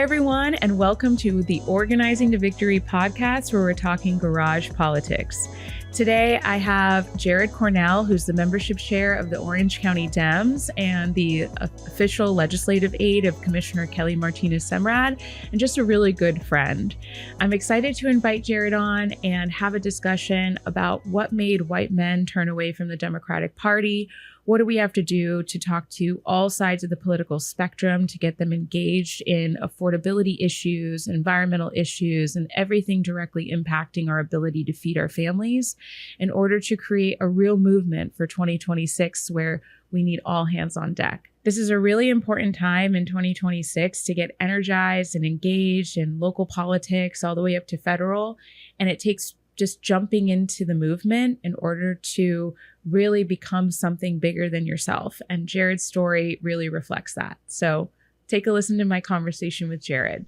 everyone, and welcome to the Organizing to Victory podcast, where we're talking garage politics. Today, I have Jared Cornell, who's the membership chair of the Orange County Dems and the official legislative aide of Commissioner Kelly Martinez-Semrad, and just a really good friend. I'm excited to invite Jared on and have a discussion about what made white men turn away from the Democratic Party. What do we have to do to talk to all sides of the political spectrum to get them engaged in affordability issues, environmental issues, and everything directly impacting our ability to feed our families in order to create a real movement for 2026 where we need all hands on deck. This is a really important time in 2026 to get energized and engaged in local politics all the way up to federal, and it takes just jumping into the movement in order to really become something bigger than yourself. And Jared's story really reflects that. So take a listen to my conversation with Jared.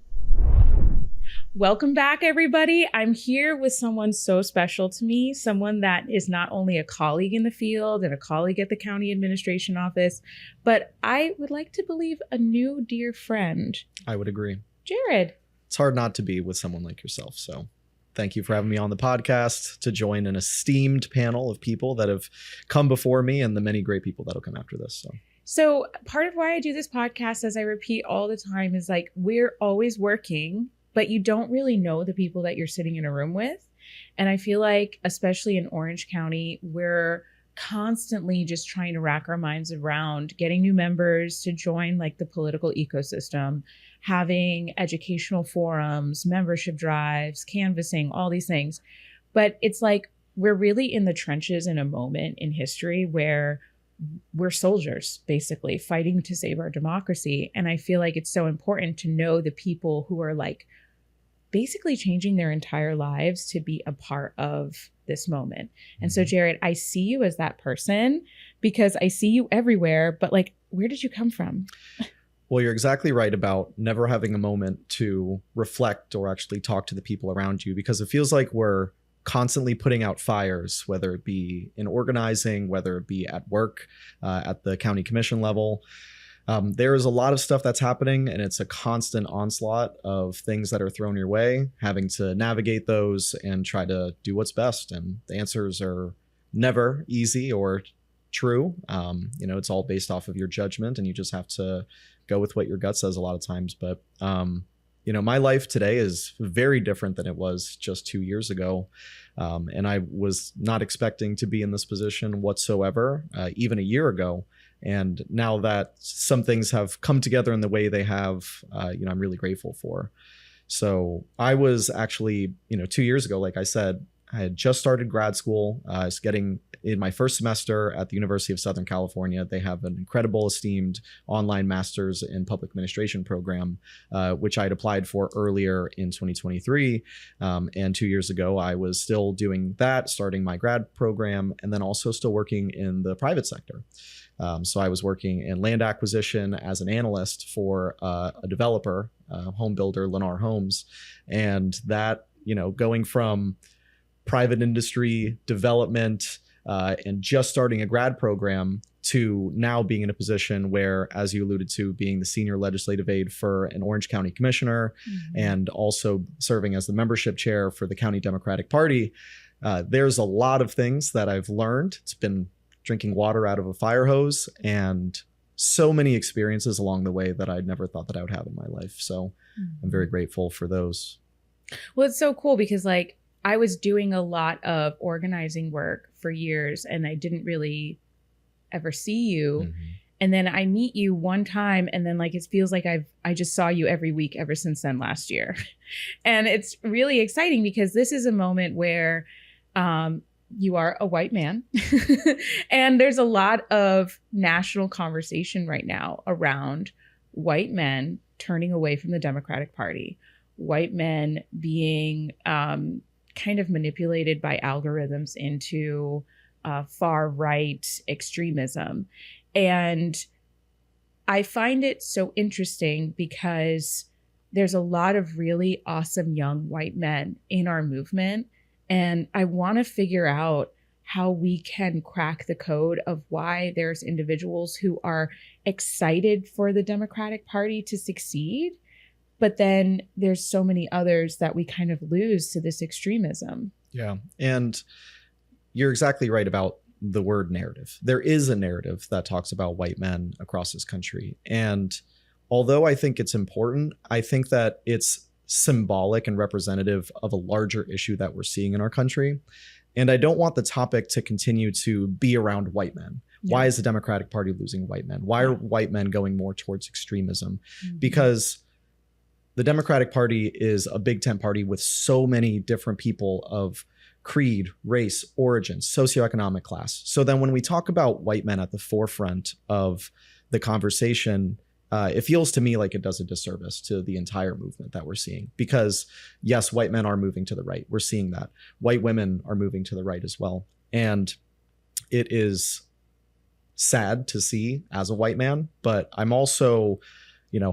Welcome back, everybody. I'm here with someone so special to me, someone that is not only a colleague in the field and a colleague at the county administration office, but I would like to believe a new dear friend. I would agree. Jared. It's hard not to be with someone like yourself, so thank you for having me on the podcast to join an esteemed panel of people that have come before me and the many great people that'll come after this. So part of why I do this podcast, as I repeat all the time, is like we're always working, but you don't really know the people that you're sitting in a room with. And I feel like, especially in Orange County, we're constantly just trying to rack our minds around getting new members to join like the political ecosystem, having educational forums, membership drives, canvassing, all these things. But it's like we're really in the trenches in a moment in history where we're soldiers, basically fighting to save our democracy. And I feel like it's so important to know the people who are like basically changing their entire lives to be a part of this moment. And so, Jared, I see you as that person because I see you everywhere, but like, where did you come from? Well, you're exactly right about never having a moment to reflect or actually talk to the people around you, because it feels like we're constantly putting out fires, whether it be in organizing, whether it be at work, at the county commission level. There is a lot of stuff that's happening, and it's a constant onslaught of things that are thrown your way, having to navigate those and try to do what's best. And the answers are never easy or true. It's all based off of your judgment, and you just have to go with what your gut says a lot of times. But, my life today is very different than it was just 2 years ago. And I was not expecting to be in this position whatsoever, even a year ago. And now that some things have come together in the way they have, I'm really grateful for. So I was actually, 2 years ago, like I said, I had just started grad school. I was getting in my first semester at the University of Southern California. They have an incredible, esteemed online master's in public administration program, which I had applied for earlier in 2023. And 2 years ago, I was still doing that, starting my grad program, and then also still working in the private sector. So I was working in land acquisition as an analyst for a developer, home builder, Lennar Homes. And that, going from private industry development and just starting a grad program to now being in a position where, as you alluded to, being the senior legislative aide for an Orange County commissioner, and also serving as the membership chair for the County Democratic Party. There's a lot of things that I've learned. It's been drinking water out of a fire hose, and so many experiences along the way that I'd never thought that I would have in my life. So I'm very grateful for those. Well, it's so cool because like I was doing a lot of organizing work for years and I didn't really ever see you. And then I meet you one time and then like it feels like I just saw you every week ever since then last year. And it's really exciting because this is a moment where you are a white man and there's a lot of national conversation right now around white men turning away from the Democratic Party, white men being kind of manipulated by algorithms into far right extremism. And I find it so interesting because there's a lot of really awesome young white men in our movement. And I want to figure out how we can crack the code of why there's individuals who are excited for the Democratic Party to succeed, But then there's so many others that we kind of lose to this extremism. Yeah. And you're exactly right about the word narrative. There is a narrative that talks about white men across this country. And although I think it's important, I think that it's symbolic and representative of a larger issue that we're seeing in our country. And I don't want the topic to continue to be around white men. Yeah. Why is the Democratic Party losing white men? Why are white men going more towards extremism? Mm-hmm. Because the Democratic Party is a big tent party with so many different people of creed, race, origin, socioeconomic class. So then when we talk about white men at the forefront of the conversation, it feels to me like it does a disservice to the entire movement that we're seeing. Because yes, white men are moving to the right. We're seeing that. White women are moving to the right as well. And it is sad to see as a white man, but I'm also,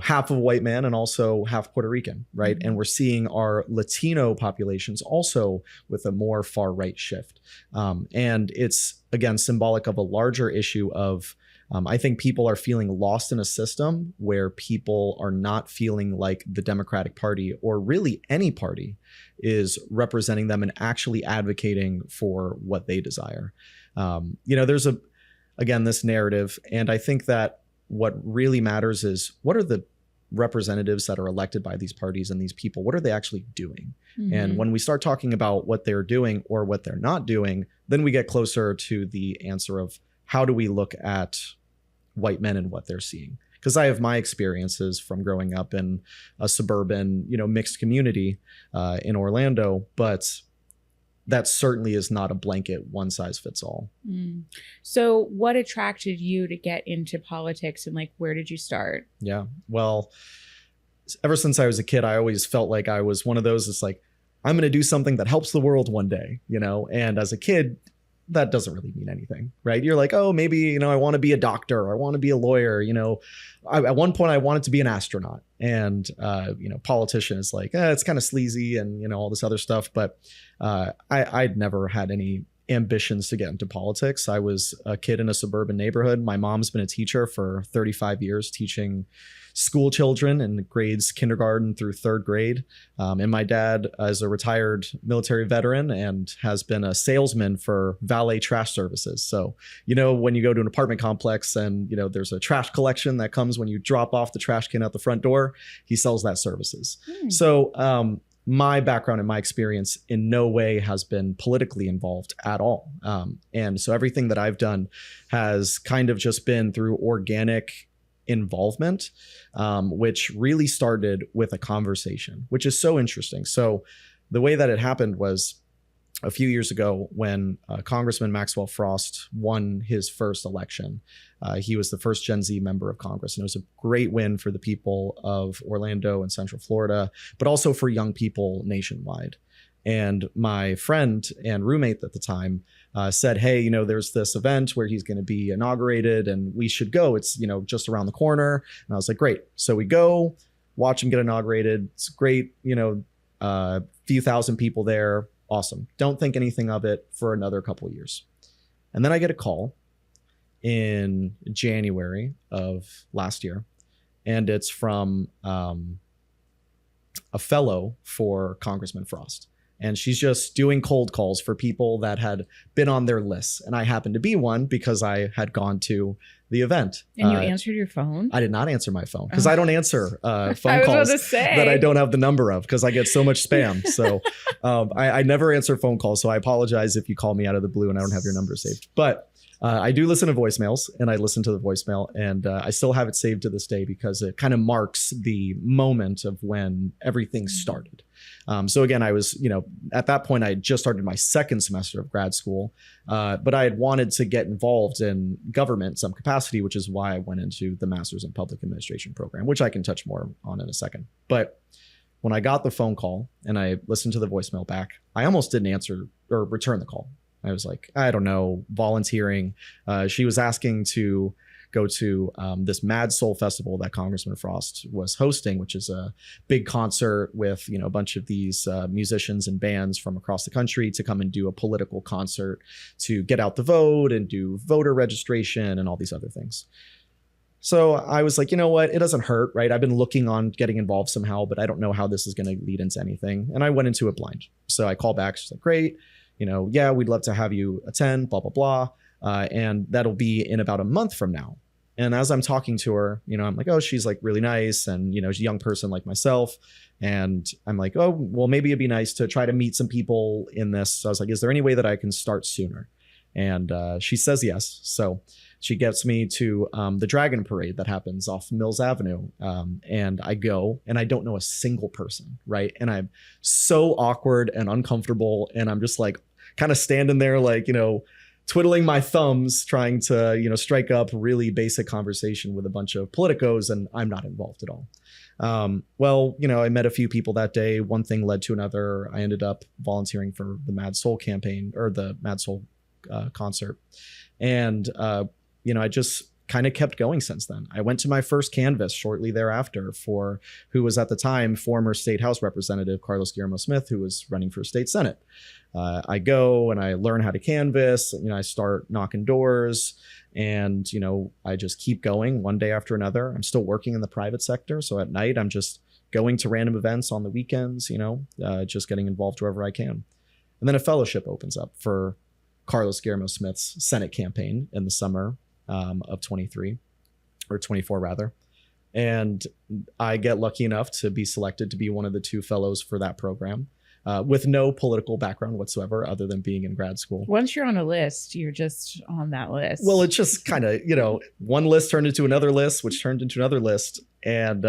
half of a white man and also half Puerto Rican, right? Mm-hmm. And we're seeing our Latino populations also with a more far right shift. And it's, again, symbolic of a larger issue of, I think people are feeling lost in a system where people are not feeling like the Democratic Party or really any party is representing them and actually advocating for what they desire. There's this narrative. And I think that what really matters is what are the representatives that are elected by these parties and these people, what are they actually doing? Mm-hmm. And when we start talking about what they're doing or what they're not doing, then we get closer to the answer of how do we look at white men and what they're seeing? Because I have my experiences from growing up in a suburban, mixed community in Orlando, but that certainly is not a blanket one size fits all. Mm. So what attracted you to get into politics and where did you start? Yeah, well, ever since I was a kid, I always felt like I was one of those that's like, I'm going to do something that helps the world one day, and as a kid, that doesn't really mean anything, right? You're like, oh, maybe, I want to be a doctor, or I want to be a lawyer. At one point I wanted to be an astronaut, and, politician is like, it's kind of sleazy and, all this other stuff. But I'd never had any ambitions to get into politics. I was a kid in a suburban neighborhood. My mom's been a teacher for 35 years, teaching school children in grades kindergarten through third grade. And my dad is a retired military veteran and has been a salesman for valet trash services. So, when you go to an apartment complex and, there's a trash collection that comes when you drop off the trash can at the front door, he sells that services. So, my background and my experience in no way has been politically involved at all. And so everything that I've done has kind of just been through organic involvement, which really started with a conversation, which is so interesting. So the way that it happened was a few years ago when Congressman Maxwell Frost won his first election. He was the first Gen Z member of Congress, and it was a great win for the people of Orlando and Central Florida, but also for young people nationwide. And my friend and roommate at the time said, hey, there's this event where he's going to be inaugurated and we should go. It's, just around the corner. And I was like, great. So we go watch him get inaugurated. It's great, few thousand people there. Awesome. Don't think anything of it for another couple of years. And then I get a call in January of last year, and it's from a fellow for Congressman Frost. And she's just doing cold calls for people that had been on their lists. And I happened to be one because I had gone to the event. And you answered your phone? I did not answer my phone because I don't answer phone calls that I don't have the number of because I get so much spam. So I never answer phone calls. So I apologize if you call me out of the blue and I don't have your number saved. But I do listen to voicemails, and I listen to the voicemail, and I still have it saved to this day because it kind of marks the moment of when everything started. So again, I was, at that point, I had just started my second semester of grad school, but I had wanted to get involved in government in some capacity, which is why I went into the Master's in Public Administration program, which I can touch more on in a second. But when I got the phone call and I listened to the voicemail back, I almost didn't answer or return the call. I was like, I don't know, volunteering. She was asking to go to this Mad Soul Festival that Congressman Frost was hosting, which is a big concert with, a bunch of these musicians and bands from across the country to come and do a political concert to get out the vote and do voter registration and all these other things. So I was like, you know what? It doesn't hurt, right? I've been looking on getting involved somehow, but I don't know how this is going to lead into anything. And I went into it blind. So I called back. She's like, great. Yeah, we'd love to have you attend, blah, blah, blah. And that'll be in about a month from now. And as I'm talking to her, I'm like, oh, she's like really nice. And, she's a young person like myself. And I'm like, oh, well, maybe it'd be nice to try to meet some people in this. So I was like, is there any way that I can start sooner? And she says yes. So she gets me to the Dragon Parade that happens off Mills Avenue. And I go and I don't know a single person, right? And I'm so awkward and uncomfortable. And I'm just like kind of standing there like, twiddling my thumbs, trying to, strike up really basic conversation with a bunch of politicos, and I'm not involved at all. Well, I met a few people that day. One thing led to another. I ended up volunteering for the Mad Soul campaign, or the Mad Soul concert. And, I just kind of kept going since then. I went to my first canvass shortly thereafter for who was at the time former State House Representative Carlos Guillermo Smith, who was running for state Senate. I go and I learn how to canvass. I start knocking doors, and I just keep going one day after another. I'm still working in the private sector, so at night I'm just going to random events on the weekends. Just getting involved wherever I can. And then a fellowship opens up for Carlos Guillermo Smith's Senate campaign in the summer of 23 or 24 rather. And I get lucky enough to be selected to be one of the 2 fellows for that program, with no political background whatsoever other than being in grad school. Once you're on a list, you're just on that list. Well, it's just kind of, one list turned into another list, which turned into another list. And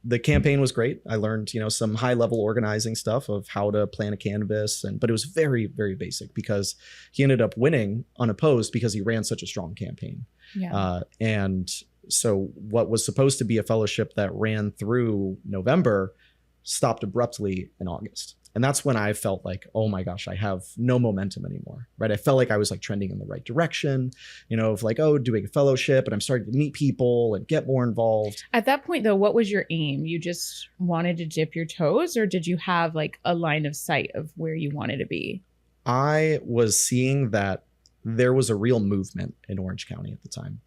the campaign was great. I learned, some high level organizing stuff of how to plan a canvas, but it was very, very basic because he ended up winning unopposed because he ran such a strong campaign. Yeah. And so what was supposed to be a fellowship that ran through November stopped abruptly in August. And that's when I felt like, oh my gosh, I have no momentum anymore, right? I felt like I was like trending in the right direction, of like, oh, doing a fellowship, and I'm starting to meet people and get more involved. At that point though, what was your aim? You just wanted to dip your toes, or did you have like a line of sight of where you wanted to be? I was seeing that there was a real movement in Orange County at the time,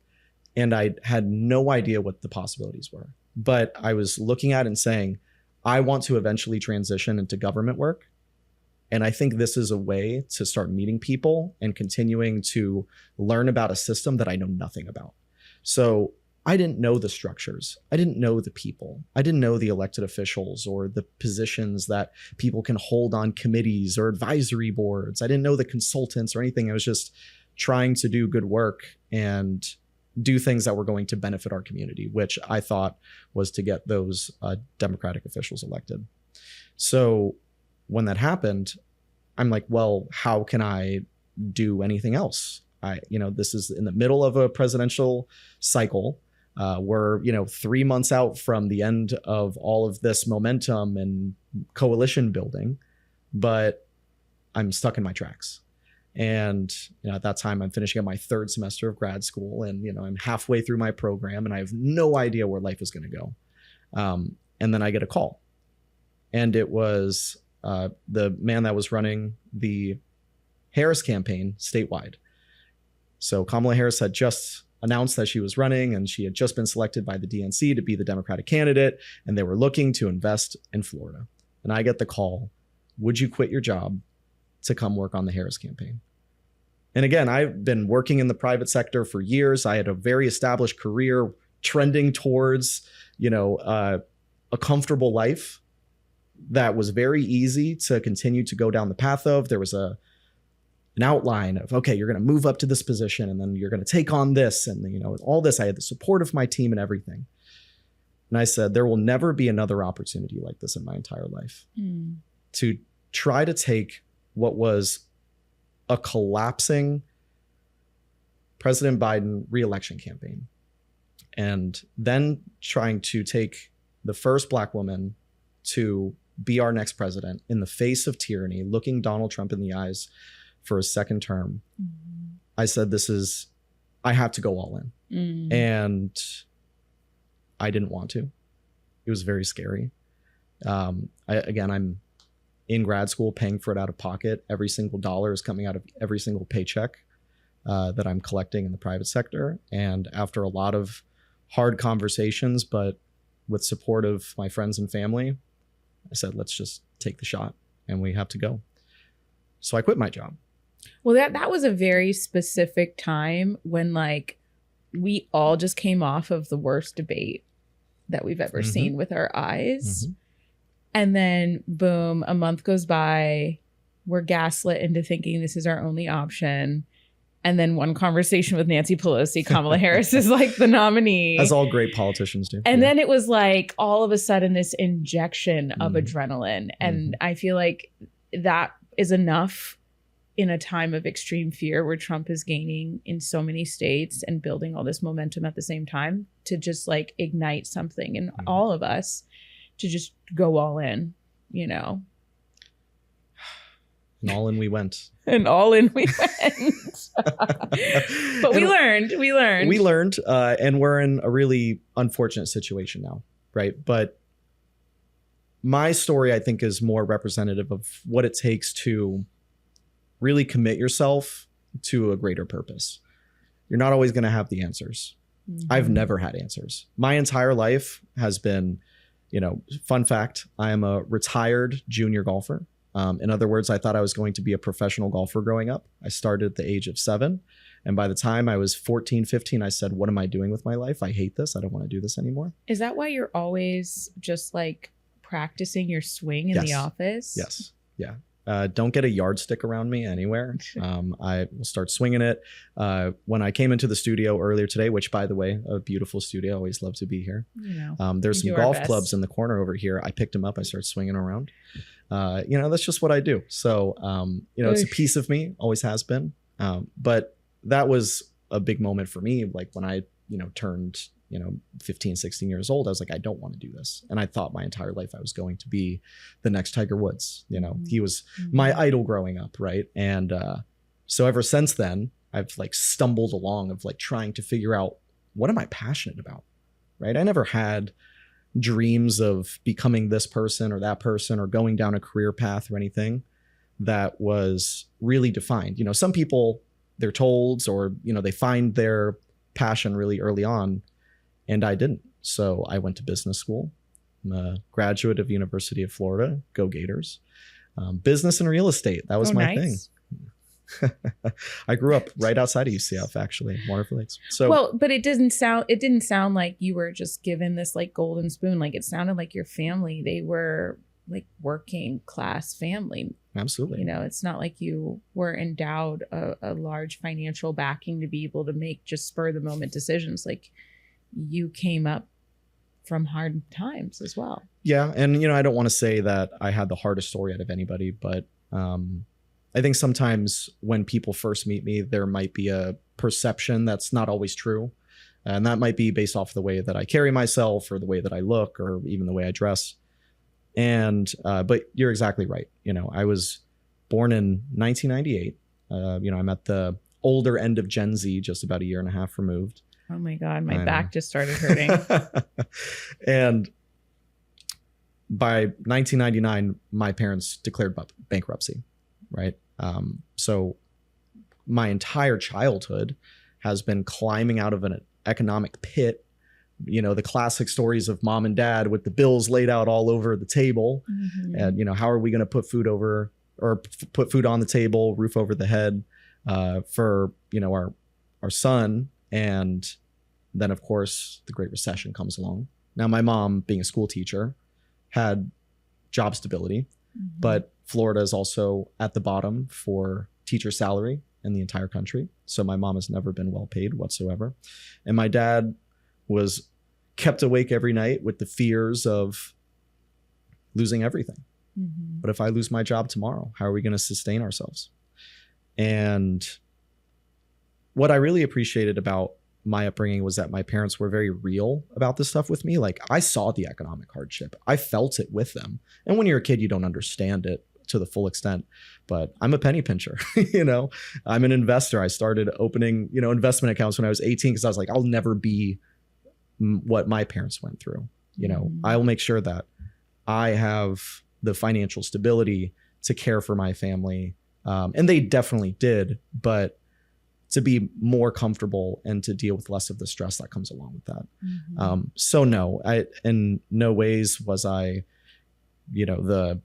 and I had no idea what the possibilities were. But I was looking at it and saying, I want to eventually transition into government work. And I think this is a way to start meeting people and continuing to learn about a system that I know nothing about. So I didn't know the structures. I didn't know the people. I didn't know the elected officials or the positions that people can hold on committees or advisory boards. I didn't know the consultants or anything. I was just trying to do good work and do things that were going to benefit our community, which I thought was to get those Democratic officials elected. So when that happened, I'm like, well, how can I do anything else? This is in the middle of a presidential cycle. We're, 3 months out from the end of all of this momentum and coalition building, but I'm stuck in my tracks. And at that time, I'm finishing up my 3rd semester of grad school, and I'm halfway through my program, and I have no idea where life is going to go. And then I get a call, and it was the man that was running the Harris campaign statewide. So Kamala Harris had just announced that she was running, and she had just been selected by the DNC to be the Democratic candidate, and they were looking to invest in Florida. And I get the call, would you quit your job to come work on the Harris campaign? And again, I've been working in the private sector for years. I had a very established career trending towards, a comfortable life that was very easy to continue to go down the path of. There was an outline of, okay, you're going to move up to this position, and then you're going to take on this. And, all this, I had the support of my team and everything. And I said, there will never be another opportunity like this in my entire life to try to take what was a collapsing President Biden re-election campaign, and then trying to take the first Black woman to be our next president in the face of tyranny, looking Donald Trump in the eyes for his 2nd term. I said, I have to go all in. And I didn't want to. It was very scary. I'm in grad school paying for it out of pocket. Every single dollar is coming out of every single paycheck. that I'm collecting in the private sector. And after a lot of hard conversations, but with support of my friends and family, I said, let's just take the shot and we have to go. So I quit my job. Well, that was a very specific time when like we all just came off of the worst debate that we've ever seen with our eyes. And then boom, a month goes by, we're gaslit into thinking this is our only option. And then one conversation with Nancy Pelosi, Kamala Harris is like the nominee. As all great politicians do. And then it was like all of a sudden this injection of adrenaline. And I feel like that is enough in a time of extreme fear where Trump is gaining in so many states and building all this momentum at the same time to just like ignite something in all of us to just go all in, you know. And all in we went. And all in we went. But we learned. And we're in a really unfortunate situation now, right? But my story, I think, is more representative of what it takes to really commit yourself to a greater purpose. You're not always going to have the answers. I've never had answers. My entire life has been, fun fact, I am a retired junior golfer. In other words, I thought I was going to be a professional golfer growing up. I started at the age of 7. And by the time I was 14, 15, I said, what am I doing with my life? I hate this. I don't want to do this anymore. Is that why you're always just like practicing your swing in the office? Yes. Yeah. Don't get a yardstick around me anywhere. I will start swinging it. When I came into the studio earlier today, which, by the way, a beautiful studio. Always love to be here. There's some golf clubs in the corner over here. I picked them up. I started swinging around. That's just what I do. So, it's a piece of me, always has been. But that was a big moment for me. Like when I, turned, 15, 16 years old, I was like, I don't want to do this. And I thought my entire life I was going to be the next Tiger Woods. He was my idol growing up. Right. And so ever since then, I've like stumbled along of like trying to figure out what am I passionate about? Right. I never had dreams of becoming this person or that person or going down a career path or anything that was really defined. Some people, they're told or, they find their passion really early on, and I didn't. So I went to business school. I'm a graduate of University of Florida. Go Gators. Business and real estate. That was my thing. I grew up right outside of UCF, actually, Waterford Lakes. So but it didn't sound like you were just given this like golden spoon. Like it sounded like your family, they were like working class family. Absolutely. It's not like you were endowed a large financial backing to be able to make just spur of the moment decisions. Like you came up from hard times as well. Yeah. And, I don't want to say that I had the hardest story out of anybody, but I think sometimes when people first meet me, there might be a perception that's not always true. And that might be based off the way that I carry myself or the way that I look or even the way I dress. And but you're exactly right. I was born in 1998. I'm at the older end of Gen Z, just about a year and a half removed. Oh my God, my back just started hurting. And by 1999, my parents declared bankruptcy. Right. So my entire childhood has been climbing out of an economic pit. The classic stories of mom and dad with the bills laid out all over the table. And, how are we going to put food over or put food on the table, roof over the head for, our son. And then, of course, the Great Recession comes along. Now, my mom, being a school teacher, had job stability, but Florida is also at the bottom for teacher salary in the entire country. So my mom has never been well paid whatsoever. And my dad was kept awake every night with the fears of losing everything. But if I lose my job tomorrow, how are we going to sustain ourselves? And what I really appreciated about my upbringing was that my parents were very real about this stuff with me. Like I saw the economic hardship. I felt it with them. And when you're a kid, you don't understand it to the full extent, but I'm a penny pincher. I'm an investor. I started opening, investment accounts when I was 18 because I was like, I'll never be what my parents went through. I will make sure that I have the financial stability to care for my family. And they definitely did. But to be more comfortable and to deal with less of the stress that comes along with that. So no, in no ways was I, the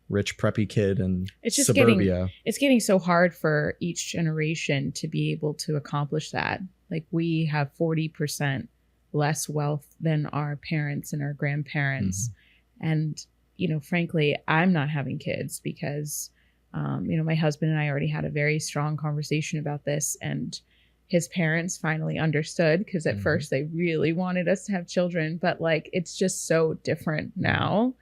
rich preppy kid in suburbia. It's getting so hard for each generation to be able to accomplish that. Like we have 40% less wealth than our parents and our grandparents. And, frankly, I'm not having kids because, my husband and I already had a very strong conversation about this, and his parents finally understood because at first they really wanted us to have children, but like, it's just so different now.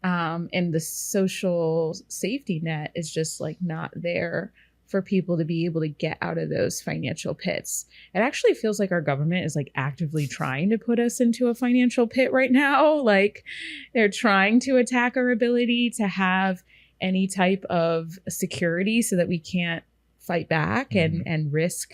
And the social safety net is just like not there for people to be able to get out of those financial pits. It actually feels like our government is like actively trying to put us into a financial pit right now. Like they're trying to attack our ability to have any type of security so that we can't fight back and risk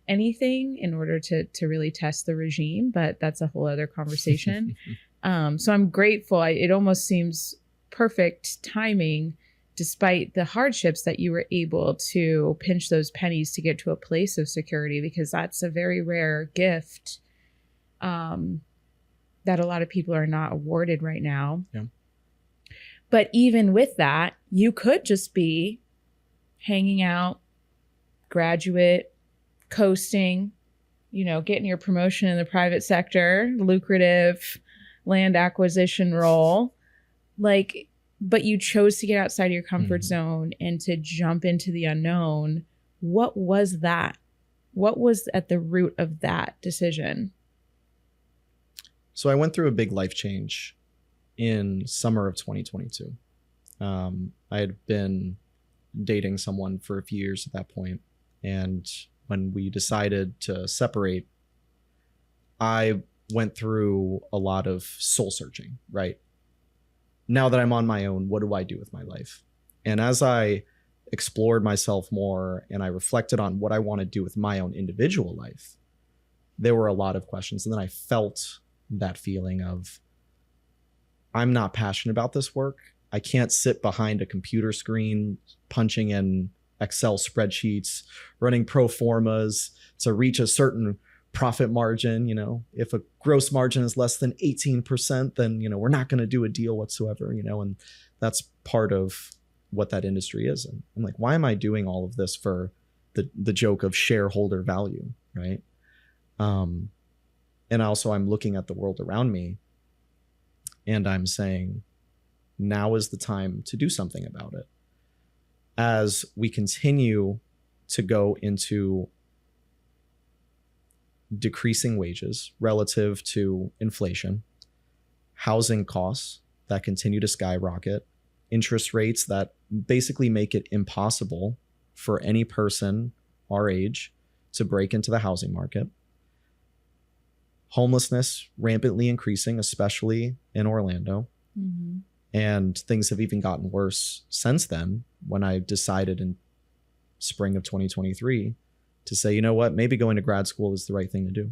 anything in order to really test the regime. But that's a whole other conversation. So I'm grateful. It almost seems perfect timing, despite the hardships, that you were able to pinch those pennies to get to a place of security, because that's a very rare gift that a lot of people are not awarded right now. Yeah. But even with that, you could just be hanging out, graduate, coasting, getting your promotion in the private sector, lucrative land acquisition role. But you chose to get outside of your comfort zone and to jump into the unknown. What was that? What was at the root of that decision? So I went through a big life change in summer of 2022. I had been dating someone for a few years at that point. And when we decided to separate, I went through a lot of soul searching, right? Now that I'm on my own, what do I do with my life? And as I explored myself more and I reflected on what I want to do with my own individual life, there were a lot of questions. And then I felt that feeling of, I'm not passionate about this work. I can't sit behind a computer screen, punching in Excel spreadsheets, running pro formas to reach a certain profit margin. If a gross margin is less than 18%, then, we're not going to do a deal whatsoever, and that's part of what that industry is. And I'm like, why am I doing all of this for the joke of shareholder value? Right. And also I'm looking at the world around me and I'm saying, now is the time to do something about it. As we continue to go into decreasing wages relative to inflation, housing costs that continue to skyrocket, interest rates that basically make it impossible for any person our age to break into the housing market, homelessness rampantly increasing, especially in Orlando. And things have even gotten worse since then, when I decided in spring of 2023 to say, you know what, maybe going to grad school is the right thing to do.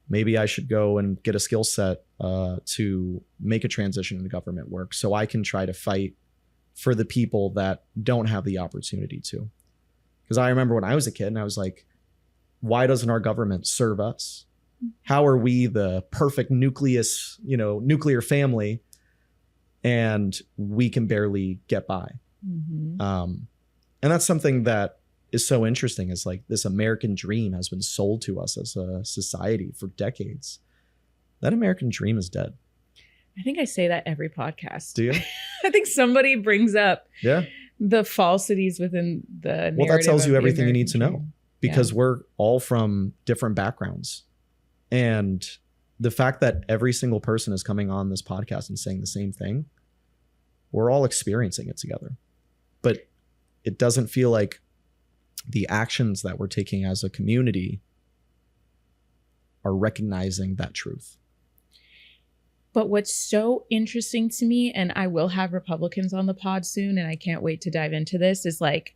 Maybe I should go and get a skill set to make a transition into government work so I can try to fight for the people that don't have the opportunity to. Because I remember when I was a kid and I was like, why doesn't our government serve us? How are we the perfect nuclear family and we can barely get by? And that's something that is so interesting, is like this American dream has been sold to us as a society for decades. That American dream is dead. I think I say that every podcast. Do you? I think somebody brings up the falsities within the narrative. Well, that tells you everything you need to know, dream. because we're all from different backgrounds. And the fact that every single person is coming on this podcast and saying the same thing, we're all experiencing it together. But it doesn't feel like the actions that we're taking as a community are recognizing that truth. But what's so interesting to me, and I will have Republicans on the pod soon, and I can't wait to dive into this, is like,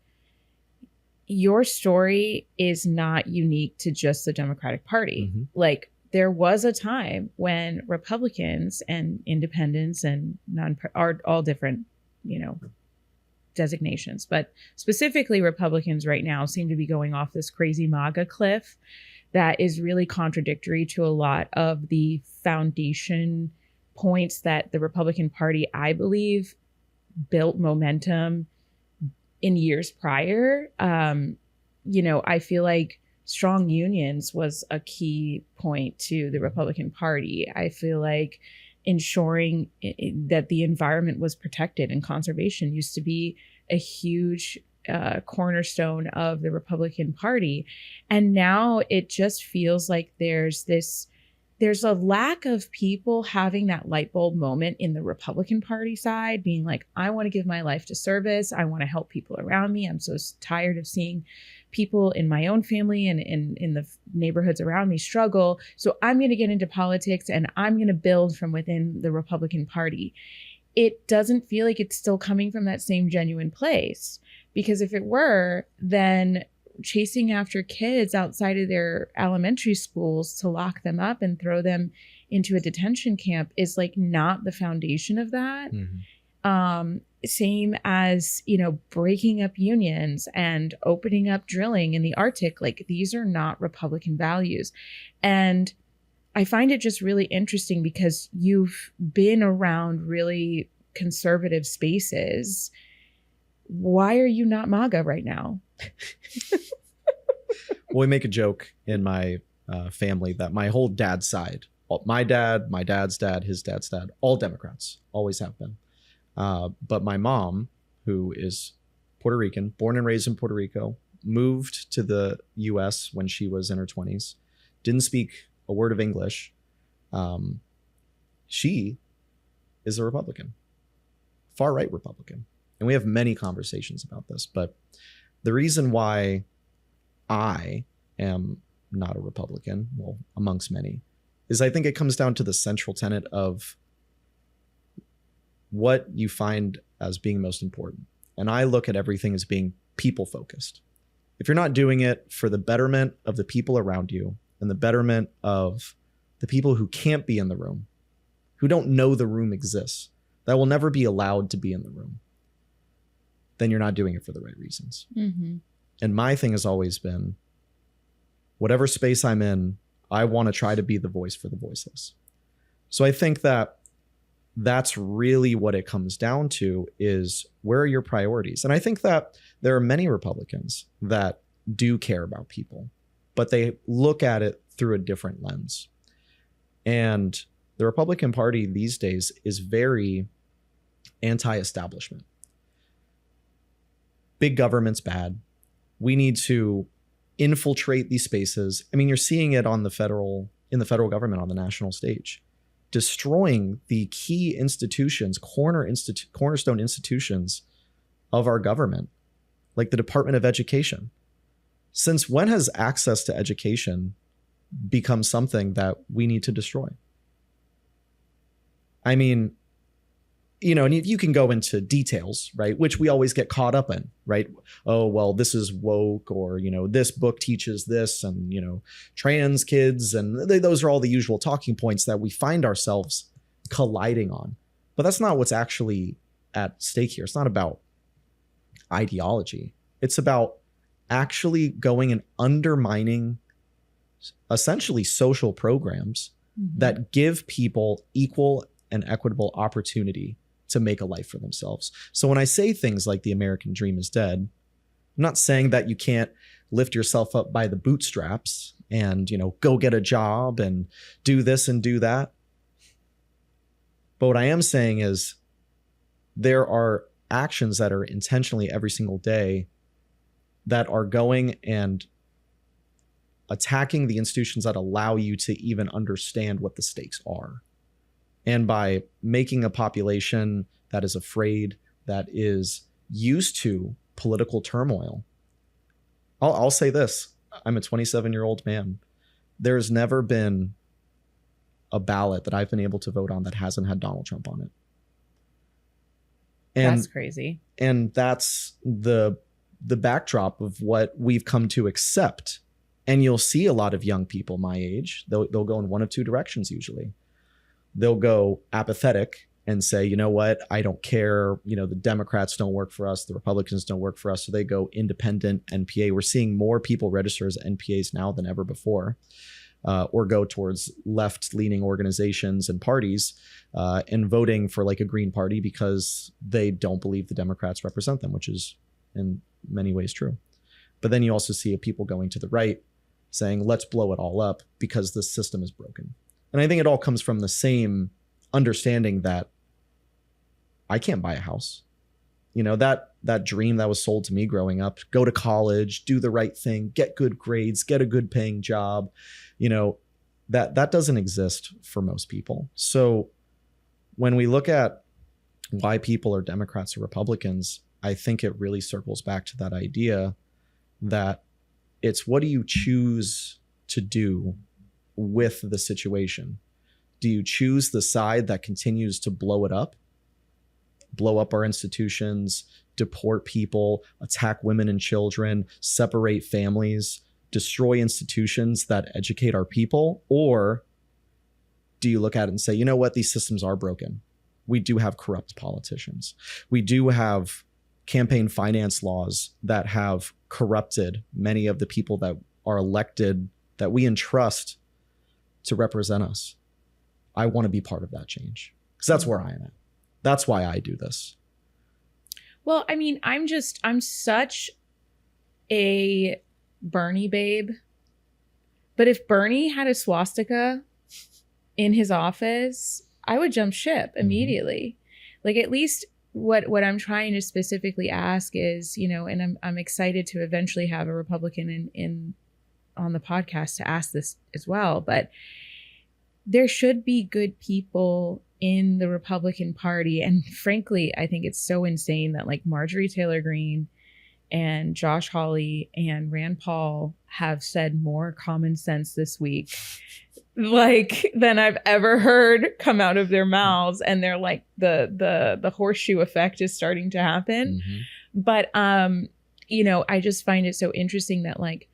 your story is not unique to just the Democratic Party. Like, there was a time when Republicans and independents and all different, designations, but specifically Republicans right now seem to be going off this crazy MAGA cliff that is really contradictory to a lot of the foundation points that the Republican Party, I believe, built momentum in years prior. I feel like strong unions was a key point to the Republican Party. I feel like ensuring that the environment was protected and conservation used to be a huge cornerstone of the Republican Party. And now it just feels like there's a lack of people having that light bulb moment in the Republican Party side, being like, I want to give my life to service. I want to help people around me. I'm so tired of seeing people in my own family and in the neighborhoods around me struggle. So I'm going to get into politics and I'm going to build from within the Republican Party. It doesn't feel like it's still coming from that same genuine place, because if it were, then chasing after kids outside of their elementary schools to lock them up and throw them into a detention camp is like not the foundation of that. Mm-hmm. Same as, breaking up unions and opening up drilling in the Arctic. Like, these are not Republican values. And I find it just really interesting because you've been around really conservative spaces. Why are you not MAGA right now? Well, we make a joke in my family that my whole dad's side, my dad, my dad's dad, his dad's dad, all Democrats, always have been. But my mom, who is Puerto Rican, born and raised in Puerto Rico, moved to the US when she was in her 20s, didn't speak a word of English. She is a Republican, far-right Republican. And we have many conversations about this. But the reason why I am not a Republican, well, amongst many, is I think it comes down to the central tenet of what you find as being most important. And I look at everything as being people-focused. If you're not doing it for the betterment of the people around you and the betterment of the people who can't be in the room, who don't know the room exists, that will never be allowed to be in the room, then you're not doing it for the right reasons. Mm-hmm. And my thing has always been, whatever space I'm in, I want to try to be the voice for the voiceless. So I think that that's really what it comes down to, is where are your priorities? And I think that there are many Republicans that do care about people, but they look at it through a different lens. And the Republican Party these days is very anti-establishment. Big government's bad. We need to infiltrate these spaces. I mean, you're seeing it in the federal government, on the national stage, destroying the key institutions, cornerstone institutions of our government, like the Department of Education. Since when has access to education become something that we need to destroy? I mean, and you can go into details, right? Which we always get caught up in, right? Oh, well, this is woke, or, this book teaches this, and, trans kids. And those are all the usual talking points that we find ourselves colliding on. But that's not what's actually at stake here. It's not about ideology. It's about actually going and undermining essentially social programs that give people equal and equitable opportunity to make a life for themselves. So when I say things like the American dream is dead, I'm not saying that you can't lift yourself up by the bootstraps and, go get a job and do this and do that. But what I am saying is there are actions that are intentionally every single day that are going and attacking the institutions that allow you to even understand what the stakes are. And by making a population that is afraid, that is used to political turmoil. I'll say this. I'm a 27-year-old man. There's never been a ballot that I've been able to vote on that hasn't had Donald Trump on it. And that's crazy. And that's the backdrop of what we've come to accept. And you'll see a lot of young people my age, they'll go in one of two directions usually. They'll go apathetic and say, you know what, I don't care. You know, the Democrats don't work for us. The Republicans don't work for us. So they go independent NPA. We're seeing more people register as NPAs now than ever before, or go towards left-leaning organizations and parties and voting for like a Green Party because they don't believe the Democrats represent them, which is in many ways true. But then you also see people going to the right saying, let's blow it all up because the system is broken. And I think it all comes from the same understanding that I can't buy a house. You know, that dream that was sold to me growing up, go to college, do the right thing, get good grades, get a good paying job, you know, that doesn't exist for most people. So when we look at why people are Democrats or Republicans, I think it really circles back to that idea that it's what do you choose to do with the situation? Do you choose the side that continues to blow up our institutions, deport people, attack women and children, separate families, destroy institutions that educate our people? Or do you look at it and say, you know what, these systems are broken. We do have corrupt politicians. We do have campaign finance laws that have corrupted many of the people that are elected, that we entrust to represent us. I want to be part of that change because that's where I am at. That's why I do this. Well, I mean, I'm such a Bernie babe. But if Bernie had a swastika in his office, I would jump ship immediately. Like, at least what I'm trying to specifically ask is, you know, and I'm excited to eventually have a Republican in on the podcast to ask this as well, but there should be good people in the Republican Party. And frankly, I think it's so insane that like Marjorie Taylor Greene and Josh Hawley and Rand Paul have said more common sense this week like than I've ever heard come out of their mouths. And they're like the horseshoe effect is starting to happen. But you know, I just find it so interesting that like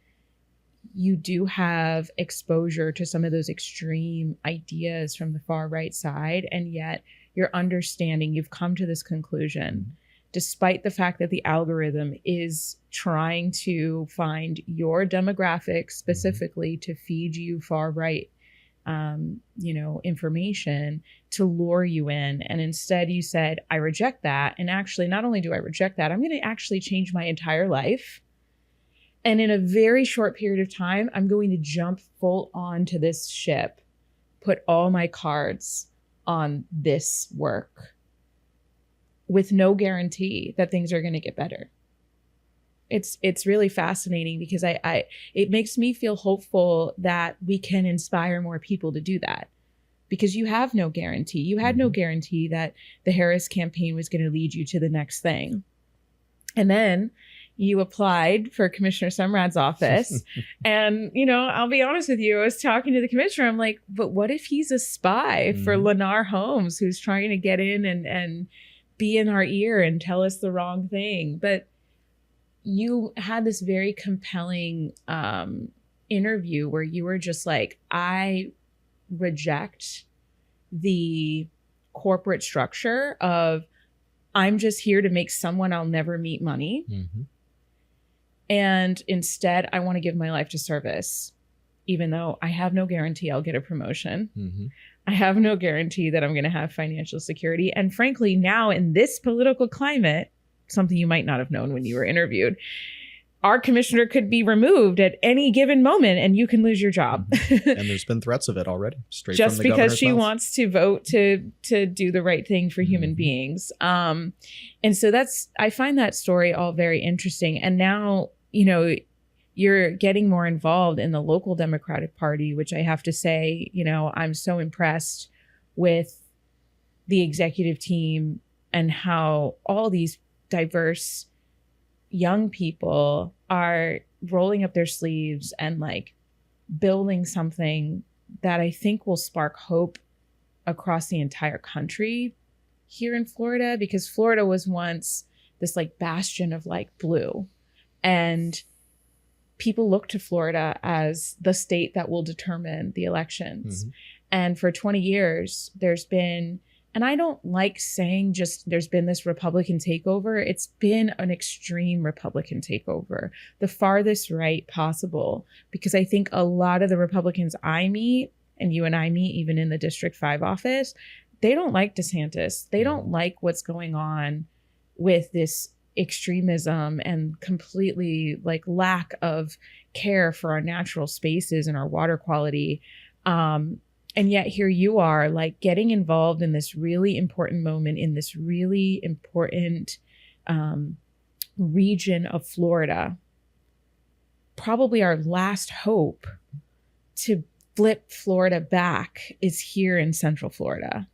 you do have exposure to some of those extreme ideas from the far right side, and yet you're understanding, you've come to this conclusion despite the fact that the algorithm is trying to find your demographic specifically to feed you far right you know, information to lure you in. And instead you said, I reject that. And actually, not only do I reject that, I'm going to actually change my entire life. And in a very short period of time, I'm going to jump full on to this ship, put all my cards on this work with no guarantee that things are going to get better. It's really fascinating because it makes me feel hopeful that we can inspire more people to do that, because you have no guarantee. You had no guarantee that the Harris campaign was going to lead you to the next thing. And then you applied for Commissioner Sumrad's office. And, you know, I'll be honest with you, I was talking to the commissioner. I'm like, but what if he's a spy for Lennar Holmes, who's trying to get in and be in our ear and tell us the wrong thing? But you had this very compelling interview where you were just like, I reject the corporate structure of I'm just here to make someone I'll never meet money. And instead, I want to give my life to service, even though I have no guarantee I'll get a promotion. I have no guarantee that I'm going to have financial security. And frankly, now in this political climate, something you might not have known when you were interviewed, our commissioner could be removed at any given moment and you can lose your job. And there's been threats of it already, straight just from the because she mouth. wants to vote to do the right thing for human beings. And so I find that story all very interesting. And now, you know, you're getting more involved in the local Democratic Party, which I have to say, you know, I'm so impressed with the executive team and how all these diverse young people are rolling up their sleeves and like building something that I think will spark hope across the entire country here in Florida, because Florida was once this like bastion of like blue, and people look to Florida as the state that will determine the elections. And for 20 years, there's been And I don't like saying just there's been this Republican takeover. It's been an extreme Republican takeover, the farthest right possible, because I think a lot of the Republicans I meet, and you and I meet even in the District 5 office, they don't like DeSantis. They don't like what's going on with this extremism and completely like lack of care for our natural spaces and our water quality. And yet here you are, like getting involved in this really important moment in this really important region of Florida. Probably our last hope to flip Florida back is here in Central Florida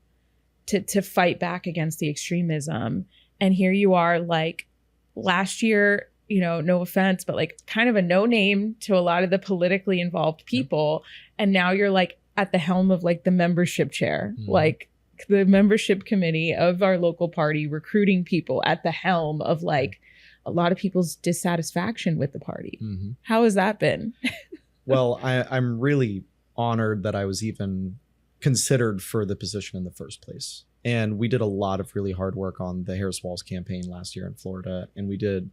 to fight back against the extremism. And here you are, like last year, you know, no offense, but like kind of a no name to a lot of the politically involved people. And now you're like at the helm of like the membership chair, like the membership committee of our local party, recruiting people at the helm of like a lot of people's dissatisfaction with the party. How has that been? Well, I'm really honored that I was even considered for the position in the first place. And we did a lot of really hard work on the Harris Walls campaign last year in Florida. And we did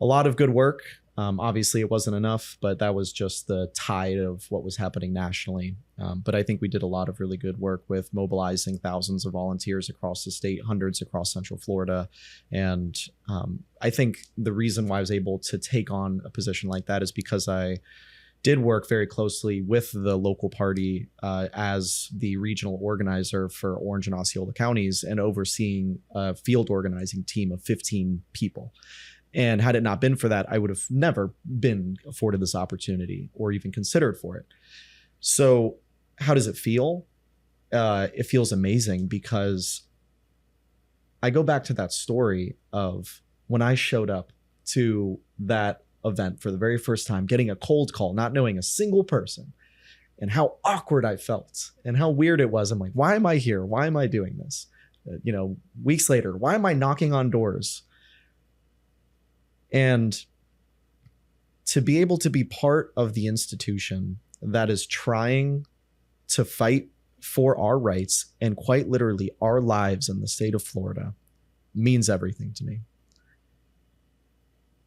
a lot of good work. Obviously, it wasn't enough, but that was just the tide of what was happening nationally. But I think we did a lot of really good work with mobilizing thousands of volunteers across the state, hundreds across Central Florida. And I think the reason why I was able to take on a position like that is because I did work very closely with the local party as the regional organizer for Orange and Osceola counties and overseeing a field organizing team of 15 people. And had it not been for that, I would have never been afforded this opportunity or even considered for it. So how does it feel? It feels amazing because I go back to that story of when I showed up to that event for the very first time, getting a cold call, not knowing a single person, and how awkward I felt and how weird it was. I'm like, why am I here? Why am I doing this? Weeks later, why am I knocking on doors? And to be able to be part of the institution that is trying to fight for our rights and quite literally our lives in the state of Florida means everything to me.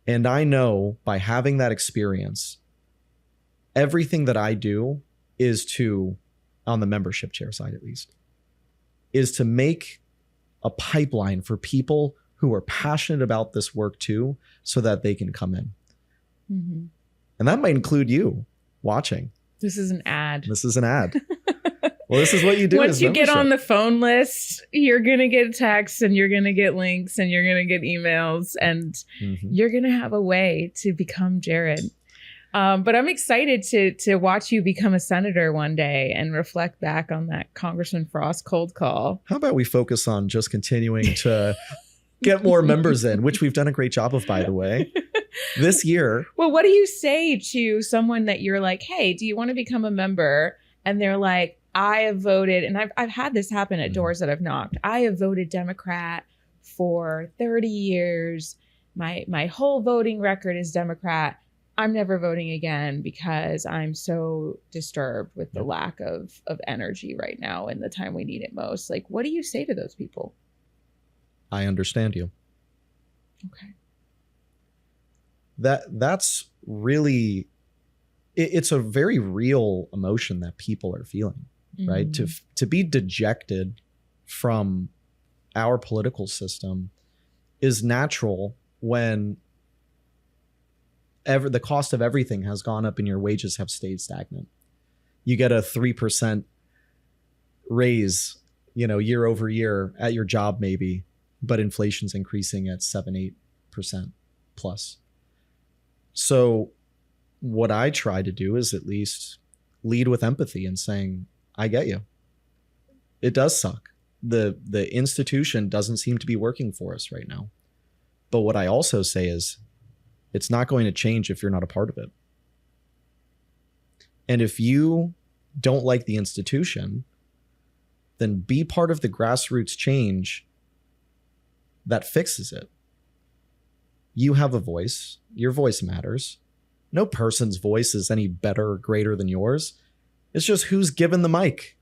And I know by having that experience, everything that I do is to, on the membership chair side at least, is to make a pipeline for people who are passionate about this work too, so that they can come in. And that might include you watching. This is an ad. Well, this is what you do. Once you get on the phone list, you're going to get texts and you're going to get links and you're going to get emails and you're going to have a way to become Jared. But I'm excited to watch you become a senator one day and reflect back on that Congressman Frost cold call. How about we focus on just continuing to get more members in, which we've done a great job of, by the way, this year. Well, what do you say to someone that you're like, hey, do you want to become a member? And they're like, I have voted, and I've had this happen at doors that I've knocked. I have voted Democrat for 30 years. My whole voting record is Democrat. I'm never voting again because I'm so disturbed with the lack of energy right now in the time we need it most. Like, what do you say to those people? I understand you. Okay. That's really, it's a very real emotion that people are feeling. Right? To be dejected from our political system is natural when the cost of everything has gone up and your wages have stayed stagnant. You get a 3% raise, year over year at your job maybe, but inflation's increasing at 7-8% plus. So what I try to do is at least lead with empathy and saying, I get you. It does suck. The institution doesn't seem to be working for us right now. But what I also say is it's not going to change if you're not a part of it. And if you don't like the institution, then be part of the grassroots change that fixes it. You have a voice. Your voice matters. No person's voice is any better or greater than yours. It's just who's given the mic.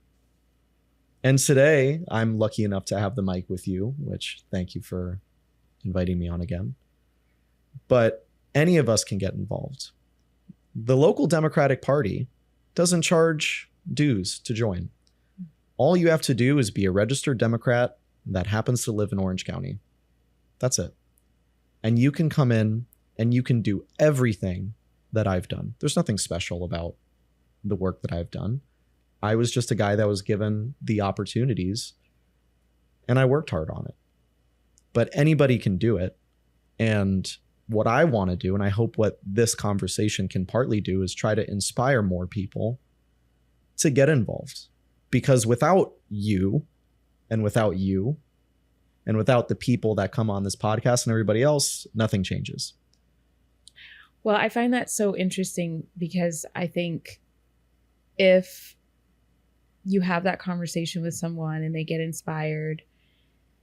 And today I'm lucky enough to have the mic with you, which thank you for inviting me on again. But any of us can get involved. The local Democratic Party doesn't charge dues to join. All you have to do is be a registered Democrat that happens to live in Orange County. That's it. And you can come in and you can do everything that I've done. There's nothing special about the work that I've done. I was just a guy that was given the opportunities and I worked hard on it. But anybody can do it. And what I want to do, and I hope what this conversation can partly do, is try to inspire more people to get involved. Because without you and without you and without the people that come on this podcast and everybody else, nothing changes. Well, I find that so interesting because I think if you have that conversation with someone and they get inspired,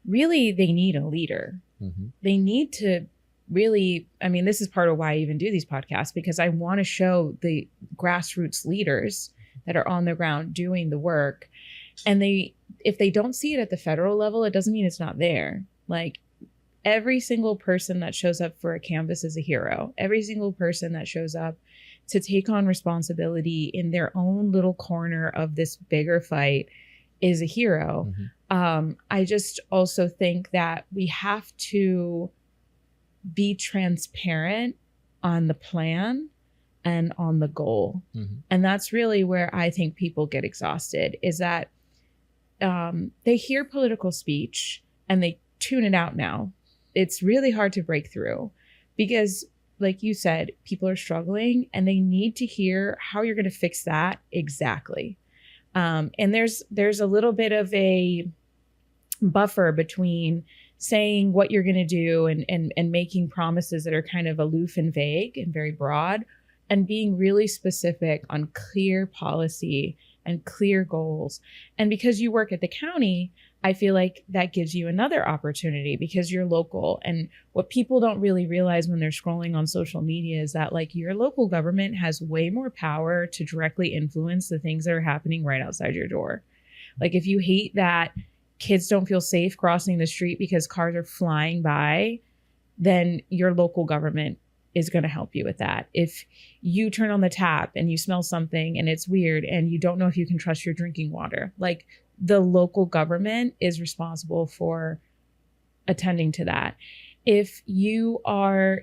really they need a leader. Mm-hmm. They need to really, I mean, this is part of why I even do these podcasts, because I want to show the grassroots leaders that are on the ground doing the work. And if they don't see it at the federal level, it doesn't mean it's not there. Like, every single person that shows up for a canvas is a hero. Every single person that shows up to take on responsibility in their own little corner of this bigger fight is a hero. Mm-hmm. I just also think that we have to be transparent on the plan and on the goal. Mm-hmm. And that's really where I think people get exhausted, is that they hear political speech and they tune it out now. It's really hard to break through because, like you said, people are struggling and they need to hear how you're going to fix that exactly. And there's a little bit of a buffer between saying what you're going to do and making promises that are kind of aloof and vague and very broad, and being really specific on clear policy and clear goals. And because you work at the county, I feel like that gives you another opportunity because you're local. And what people don't really realize when they're scrolling on social media is that, like, your local government has way more power to directly influence the things that are happening right outside your door. Like, if you hate that kids don't feel safe crossing the street because cars are flying by, then your local government is going to help you with that. If you turn on the tap and you smell something and it's weird and you don't know if you can trust your drinking water, like, the local government is responsible for attending to that. If you are,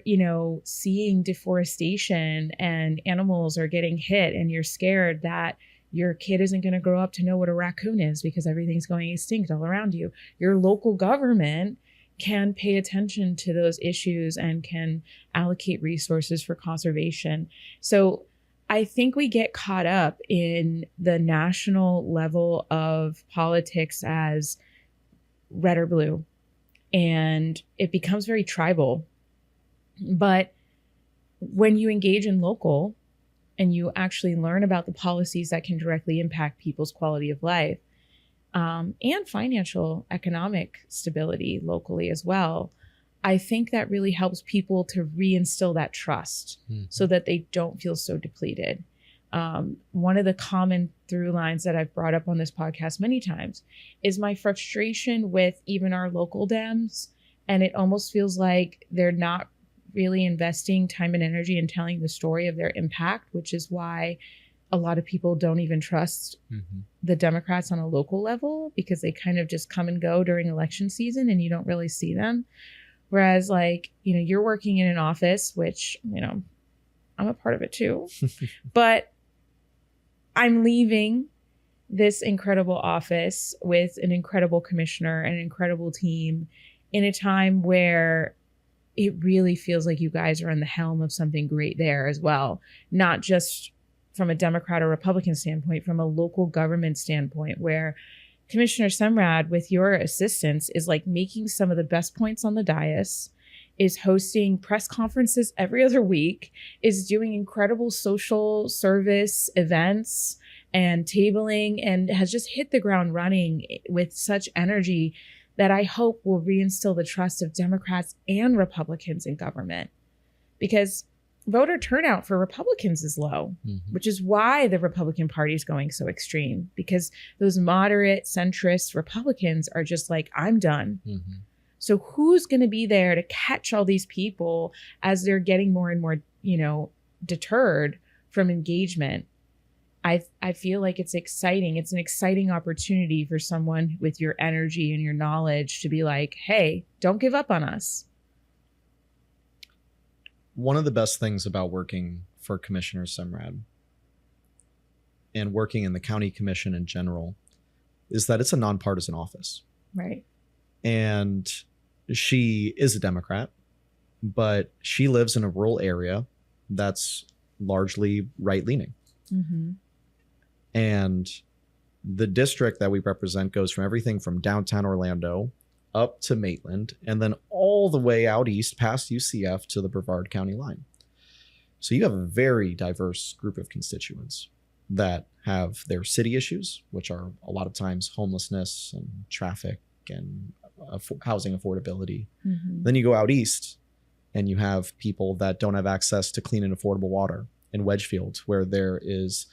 seeing deforestation and animals are getting hit and you're scared that your kid isn't going to grow up to know what a raccoon is because everything's going extinct all around you, your local government can pay attention to those issues and can allocate resources for conservation. So I think we get caught up in the national level of politics as red or blue, and it becomes very tribal. But when you engage in local and you actually learn about the policies that can directly impact people's quality of life, and financial economic stability locally as well, I think that really helps people to reinstill that trust so that they don't feel so depleted. One of the common through lines that I've brought up on this podcast many times is my frustration with even our local Dems. And it almost feels like they're not really investing time and energy in telling the story of their impact, which is why a lot of people don't even trust the Democrats on a local level, because they kind of just come and go during election season and you don't really see them. Whereas, like, you're working in an office, which, I'm a part of it too, but I'm leaving this incredible office with an incredible commissioner and an incredible team in a time where it really feels like you guys are on the helm of something great there as well. Not just from a Democrat or Republican standpoint, from a local government standpoint, where Commissioner Semrad, with your assistance, is like making some of the best points on the dais, is hosting press conferences every other week, is doing incredible social service events and tabling, and has just hit the ground running with such energy that I hope will reinstill the trust of Democrats and Republicans in government. Because voter turnout for Republicans is low, which is why the Republican Party is going so extreme, because those moderate centrist Republicans are just like, I'm done. So who's going to be there to catch all these people as they're getting more and more, deterred from engagement? I feel like it's exciting. It's an exciting opportunity for someone with your energy and your knowledge to be like, hey, don't give up on us. One of the best things about working for Commissioner Semrad and working in the county commission in general is that it's a nonpartisan office. Right. And she is a Democrat, but she lives in a rural area that's largely right-leaning. And the district that we represent goes from everything from downtown Orlando up to Maitland, and then all the way out east past UCF to the Brevard County line. So you have a very diverse group of constituents that have their city issues, which are a lot of times homelessness and traffic and housing affordability. Then you go out east and you have people that don't have access to clean and affordable water in Wedgefield, where there is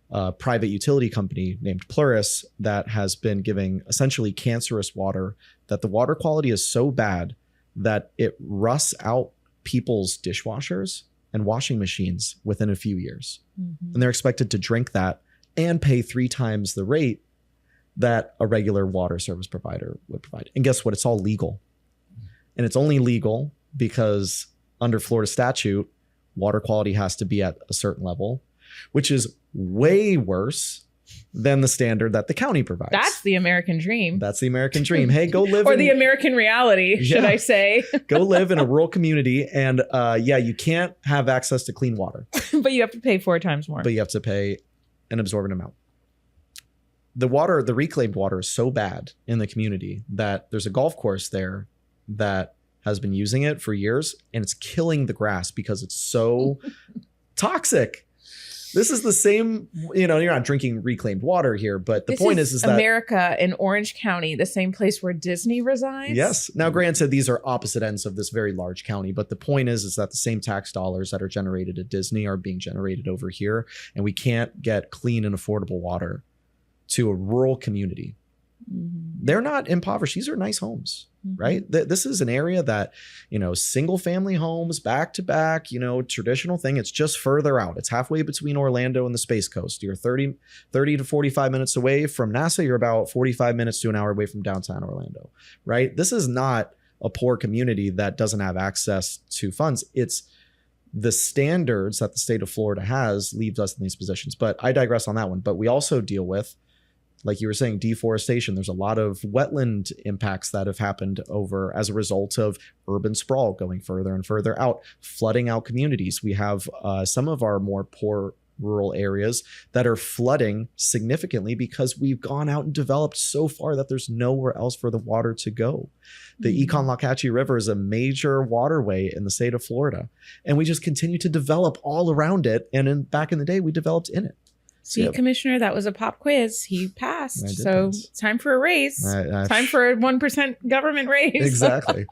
a private utility company named Plurus that has been giving essentially cancerous water, that the water quality is so bad that it rusts out people's dishwashers and washing machines within a few years. And they're expected to drink that and pay 3 times the rate that a regular water service provider would provide. And guess what? It's all legal. And it's only legal because under Florida statute, water quality has to be at a certain level, which is way worse than the standard that the county provides. That's the American dream. That's the American dream. Hey, go live or the American reality, should I say. Go live in a rural community and you can't have access to clean water. But you have to pay 4 times more. But you have to pay an absorbent amount. The reclaimed water is so bad in the community that there's a golf course there that has been using it for years, and it's killing the grass because it's so toxic. This is the same, you're not drinking reclaimed water here, but the point is that America in Orange County, the same place where Disney resides. Yes. Now, granted, these are opposite ends of this very large county, but the point is that the same tax dollars that are generated at Disney are being generated over here, and we can't get clean and affordable water to a rural community. They're not impoverished. These are nice homes, right? This is an area that, single family homes, back to back, traditional thing. It's just further out. It's halfway between Orlando and the Space Coast. You're 30 to 45 minutes away from NASA. You're about 45 minutes to an hour away from downtown Orlando, right? This is not a poor community that doesn't have access to funds. It's the standards that the state of Florida has leaves us in these positions. But I digress on that one. But we also deal with, like you were saying, deforestation. There's a lot of wetland impacts that have happened over as a result of urban sprawl going further and further out, flooding out communities. We have some of our more poor rural areas that are flooding significantly because we've gone out and developed so far that there's nowhere else for the water to go. The Econ-Locatchie River is a major waterway in the state of Florida, and we just continue to develop all around it. And back in the day, we developed in it. See, Commissioner, that was a pop quiz. He passed. So pass. It's time for a raise. Time for a 1% government raise. Exactly.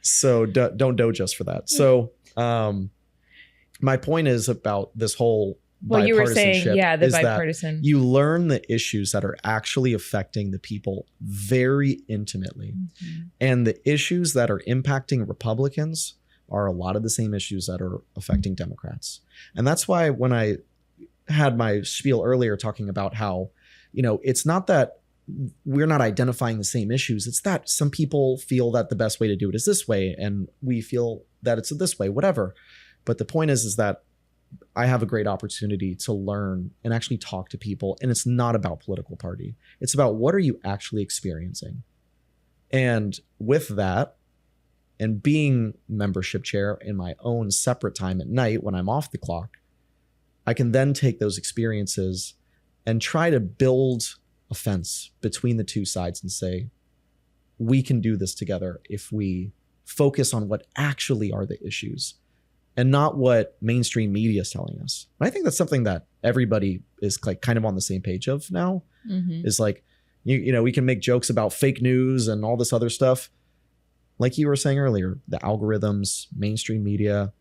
So don't doge us for that. So my point is about this whole bipartisanship. You were saying, the is bipartisan. That you learn the issues that are actually affecting the people very intimately. And the issues that are impacting Republicans are a lot of the same issues that are affecting Democrats. And that's why when I had my spiel earlier talking about how, it's not that we're not identifying the same issues. It's that some people feel that the best way to do it is this way, and we feel that it's this way, whatever. But the point is that I have a great opportunity to learn and actually talk to people. And it's not about political party. It's about what are you actually experiencing? And with that, and being membership chair in my own separate time at night when I'm off the clock, I can then take those experiences and try to build a fence between the two sides and say, we can do this together if we focus on what actually are the issues and not what mainstream media is telling us. And I think that's something that everybody is like kind of on the same page of now. Is like, we can make jokes about fake news and all this other stuff. Like you were saying earlier, the algorithms, mainstream media,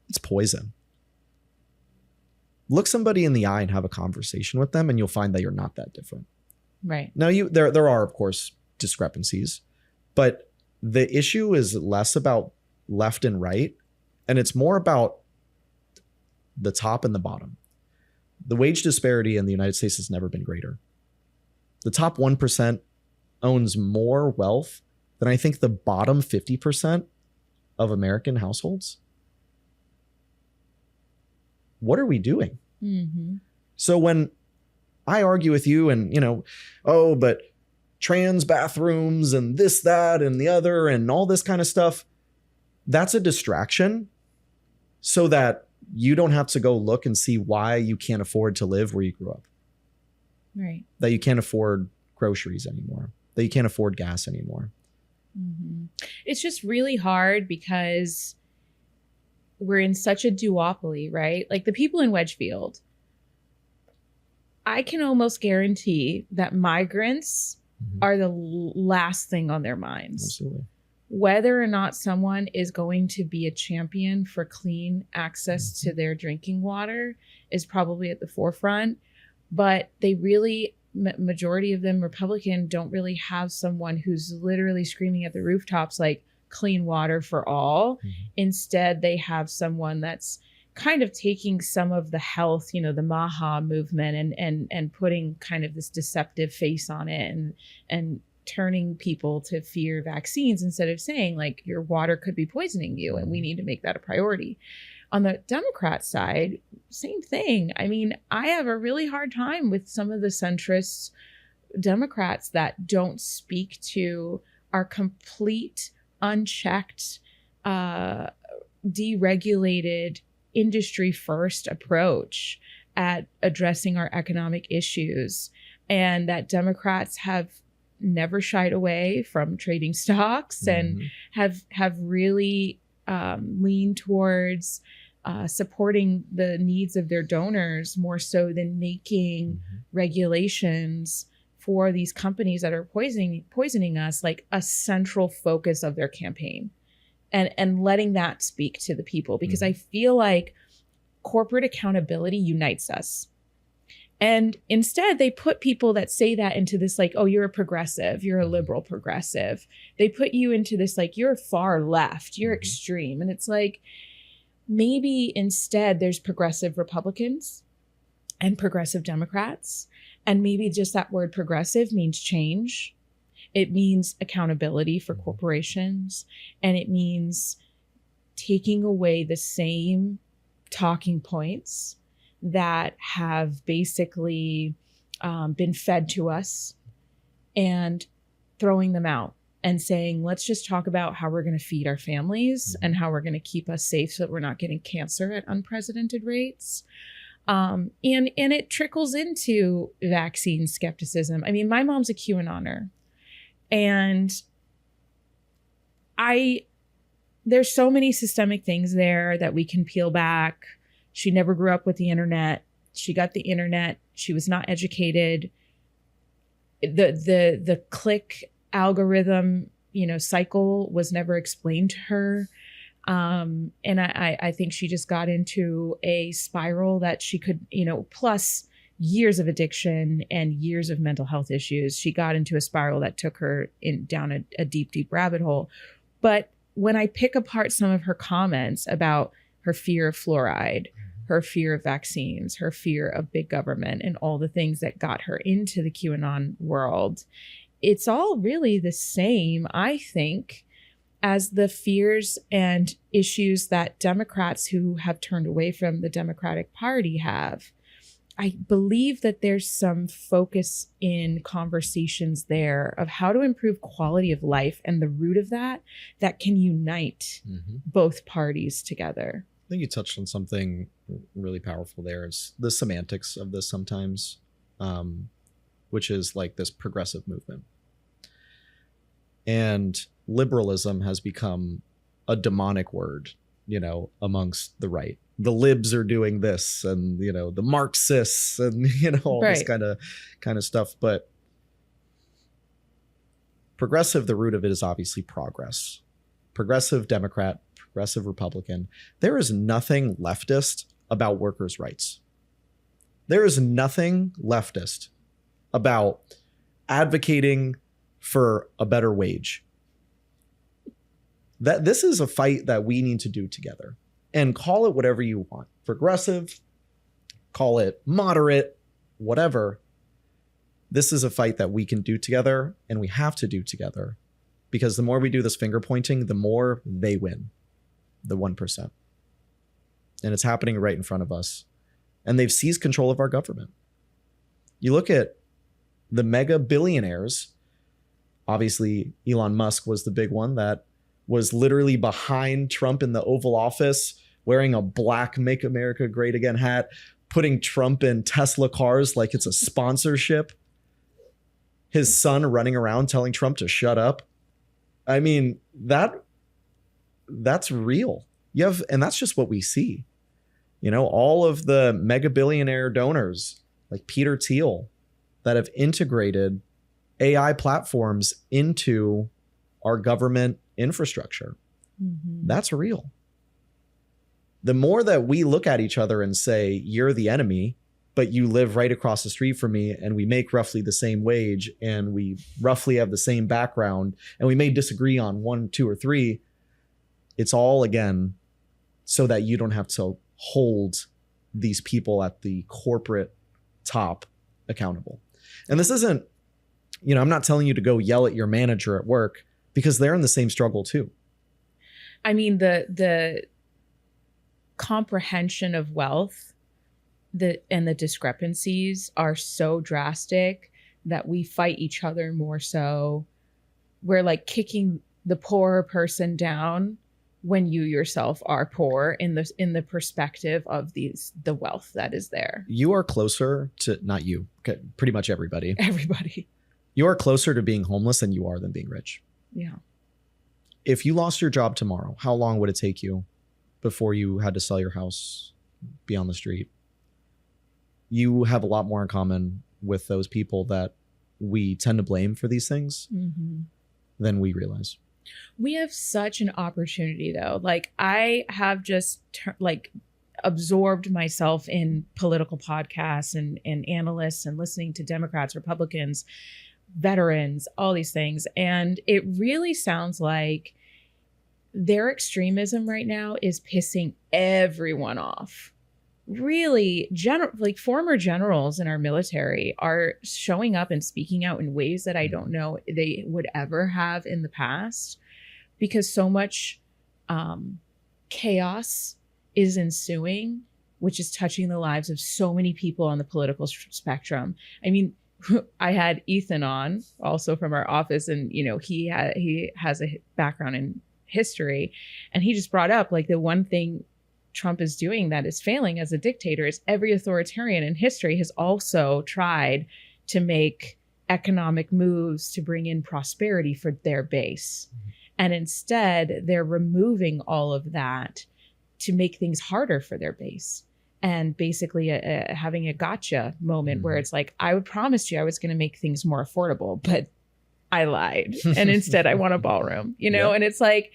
It's poison. Look somebody in the eye and have a conversation with them, and you'll find that you're not that different. Right. Now, there are, of course, discrepancies, but the issue is less about left and right, and it's more about the top and the bottom. The wage disparity in the United States has never been greater. The top 1% owns more wealth than I think the bottom 50% of American households. What are we doing? Mm-hmm. So when I argue with you and, oh, but trans bathrooms and this, that, and the other, and all this kind of stuff, that's a distraction so that you don't have to go look and see why you can't afford to live where you grew up. Right. That you can't afford groceries anymore, that you can't afford gas anymore. Mm-hmm. It's just really hard because we're in such a duopoly, right? Like the people in Wedgefield, I can almost guarantee that migrants are the last thing on their minds. Absolutely. Whether or not someone is going to be a champion for clean access to their drinking water is probably at the forefront, but they really, majority of them Republican, don't really have someone who's literally screaming at the rooftops like clean water for all. Mm-hmm. Instead, they have someone that's kind of taking some of the health, the MAHA movement and putting kind of this deceptive face on it and turning people to fear vaccines instead of saying like your water could be poisoning you and we need to make that a priority. On the Democrat side, same thing. I mean, I have a really hard time with some of the centrist Democrats that don't speak to our complete, unchecked, deregulated, industry first approach at addressing our economic issues, and that Democrats have never shied away from trading stocks and have really leaned towards supporting the needs of their donors more so than making regulations for these companies that are poisoning us like a central focus of their campaign, and letting that speak to the people, because I feel like corporate accountability unites us. And instead, they put people that say that into this like, oh, you're a progressive, you're a liberal progressive. They put you into this like, you're far left, you're extreme. And it's like, maybe instead there's progressive Republicans and progressive Democrats. And maybe just that word progressive means change. It means accountability for corporations. And it means taking away the same talking points that have basically been fed to us and throwing them out and saying, let's just talk about how we're going to feed our families and how we're going to keep us safe so that we're not getting cancer at unprecedented rates. And it trickles into vaccine skepticism. I mean, my mom's a QAnoner, and there's so many systemic things there that we can peel back. She never grew up with the internet. She got the internet. She was not educated. The click algorithm, cycle was never explained to her. And I think she just got into a spiral that she could, plus years of addiction and years of mental health issues. She got into a spiral that took her down a deep, deep rabbit hole. But when I pick apart some of her comments about her fear of fluoride, her fear of vaccines, her fear of big government, and all the things that got her into the QAnon world, it's all really the same, I think, as the fears and issues that Democrats who have turned away from the Democratic Party have. I believe that there's some focus in conversations there of how to improve quality of life, and the root of that can unite both parties together. I think you touched on something really powerful there, is the semantics of this sometimes, which is like this progressive movement. And liberalism has become a demonic word, amongst the right. The libs are doing this, and, the Marxists and, all this kind of stuff. But progressive, the root of it is obviously progress. Progressive Democrat, progressive Republican, there is nothing leftist about workers' rights. There is nothing leftist about advocating for a better wage. That this is a fight that we need to do together, and call it whatever you want. Progressive, call it moderate, whatever. This is a fight that we can do together, and we have to do together, because the more we do this finger pointing, the more they win, the 1%. And it's happening right in front of us. And they've seized control of our government. You look at the mega billionaires. Obviously, Elon Musk was the big one that was literally behind Trump in the Oval Office, wearing a black Make America Great Again hat, putting Trump in Tesla cars like it's a sponsorship. His son running around telling Trump to shut up. I mean, that's real. And that's just what we see. You know, all of the mega billionaire donors like Peter Thiel that have integrated AI platforms into our government infrastructure. Mm-hmm. That's real. The more that we look at each other and say, you're the enemy, but you live right across the street from me, and we make roughly the same wage, and we roughly have the same background, and we may disagree on 1, 2, or 3, it's all, again, so that you don't have to hold these people at the corporate top accountable. And this isn't, I'm not telling you to go yell at your manager at work, because they're in the same struggle too. I mean, the comprehension of wealth and the discrepancies are so drastic that we fight each other more so. We're like kicking the poorer person down when you yourself are poor in the perspective of the wealth that is there. You are closer to, not you, okay, pretty much everybody. Everybody. You are closer to being homeless than you are than being rich. Yeah. If you lost your job tomorrow, how long would it take you before you had to sell your house, be on the street? You have a lot more in common with those people that we tend to blame for these things than we realize. We have such an opportunity, though. Like, I have just absorbed myself in political podcasts and analysts and listening to Democrats, Republicans, veterans, all these things. And it really sounds like their extremism right now is pissing everyone off. Really, former generals in our military are showing up and speaking out in ways that I don't know they would ever have in the past, because so much chaos is ensuing, which is touching the lives of so many people on the political spectrum. I mean, I had Ethan on also from our office, and he has a background in history, and he just brought up like the one thing Trump is doing that is failing as a dictator is every authoritarian in history has also tried to make economic moves to bring in prosperity for their base. And instead, they're removing all of that to make things harder for their base. And basically having a gotcha moment where it's like, I promised you I was going to make things more affordable, but I lied. And instead I want a ballroom, Yep. And it's like,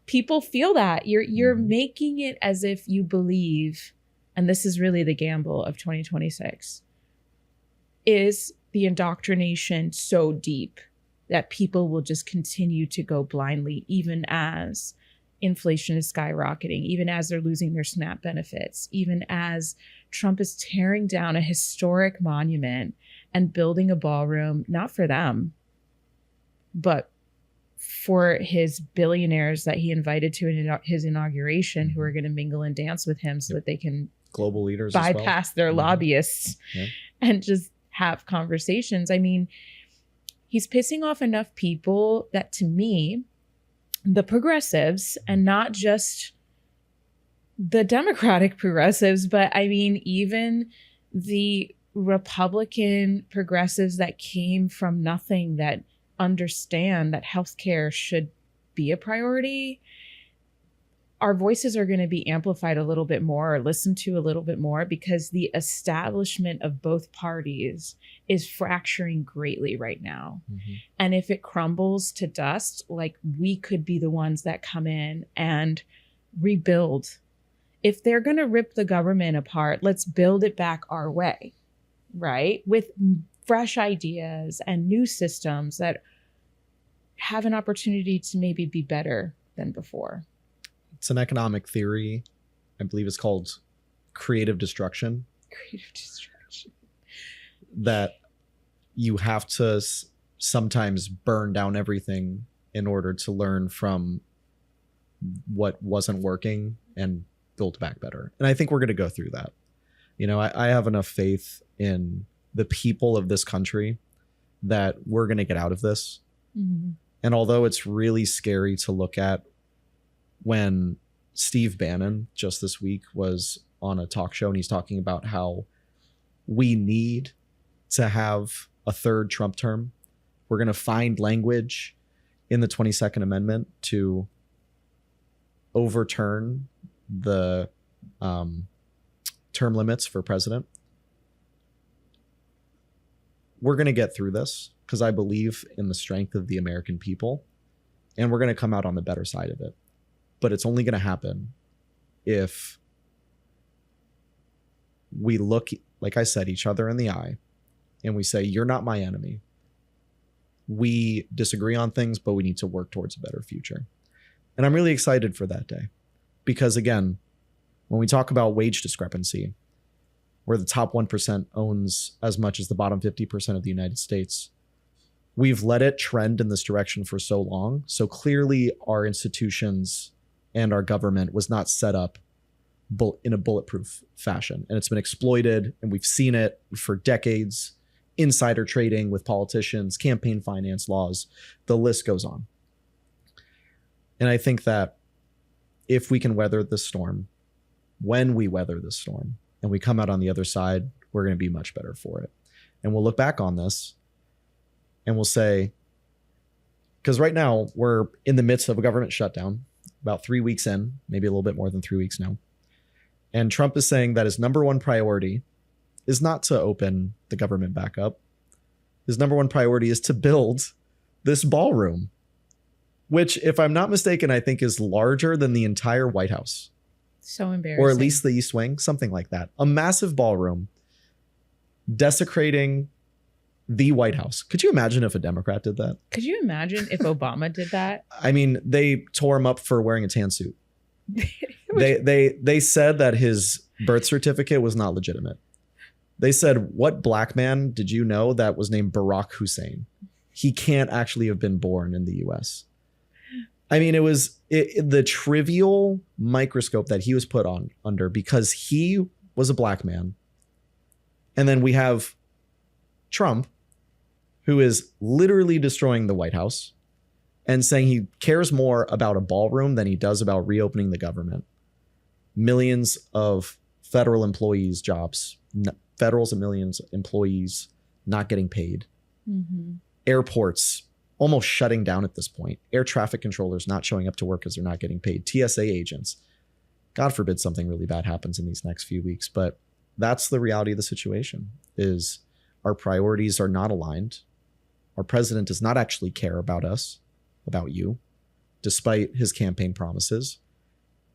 people feel that you're making it as if you believe, and this is really the gamble of 2026, is the indoctrination so deep that people will just continue to go blindly, even as inflation is skyrocketing, even as they're losing their SNAP benefits, even as Trump is tearing down a historic monument and building a ballroom, not for them, but for his billionaires that he invited to his inauguration, who are going to mingle and dance with him so that they can global leaders bypass their lobbyists and just have conversations. I mean, he's pissing off enough people that, to me, the progressives, and not just the Democratic progressives, but I mean, even the Republican progressives that came from nothing, that understand that healthcare should be a priority, our voices are going to be amplified a little bit more, or listened to a little bit more, because the establishment of both parties is fracturing greatly right now. And if it crumbles to dust, like, we could be the ones that come in and rebuild. If they're going to rip the government apart, let's build it back our way, right? With fresh ideas and new systems that have an opportunity to maybe be better than before. It's an economic theory. I believe it's called creative destruction. Creative destruction. That you have to sometimes burn down everything in order to learn from what wasn't working and build back better. And I think we're going to go through that. You know, I have enough faith in the people of this country that we're going to get out of this. Mm-hmm. And although it's really scary to look at, when Steve Bannon just this week was on a talk show and he's talking about how we need to have a third Trump term, we're going to find language in the 22nd Amendment to overturn the term limits for president. We're going to get through this because I believe in the strength of the American people, and we're going to come out on the better side of it. But it's only going to happen if we look, like I said, each other in the eye and we say, you're not my enemy. We disagree on things, but we need to work towards a better future. And I'm really excited for that day because, again, when we talk about wage discrepancy, where the top 1% owns as much as the bottom 50% of the United States, we've let it trend in this direction for so long. So clearly our institutions and our government was not set up in a bulletproof fashion. And it's been exploited, and we've seen it for decades. Insider trading with politicians, campaign finance laws, the list goes on. And I think that if we can weather this storm, when we weather this storm, and we come out on the other side, we're going to be much better for it. And we'll look back on this and we'll say, because right now we're in the midst of a government shutdown, about 3 weeks in, maybe a little bit more than 3 weeks now. And Trump is saying that his number one priority is not to open the government back up. His number one priority is to build this ballroom, which, if I'm not mistaken, I think is larger than the entire White House. So embarrassing. Or at least the East Wing, something like that. A massive ballroom desecrating the White House. Could you imagine if a Democrat did that? Could you imagine if Obama did that? I mean, they tore him up for wearing a tan suit. They said that his birth certificate was not legitimate. They said, what black man did you know that was named Barack Hussein? He can't actually have been born in the US. I mean, it was the trivial microscope that he was put on under because he was a black man. And then we have Trump, who is literally destroying the White House and saying he cares more about a ballroom than he does about reopening the government. Millions of federal employees' jobs, federals and millions of employees not getting paid. Mm-hmm. Airports almost shutting down at this point. Air traffic controllers not showing up to work because they're not getting paid. TSA agents. God forbid something really bad happens in these next few weeks. But that's the reality of the situation, is our priorities are not aligned. Our president does not actually care about us, about you, despite his campaign promises.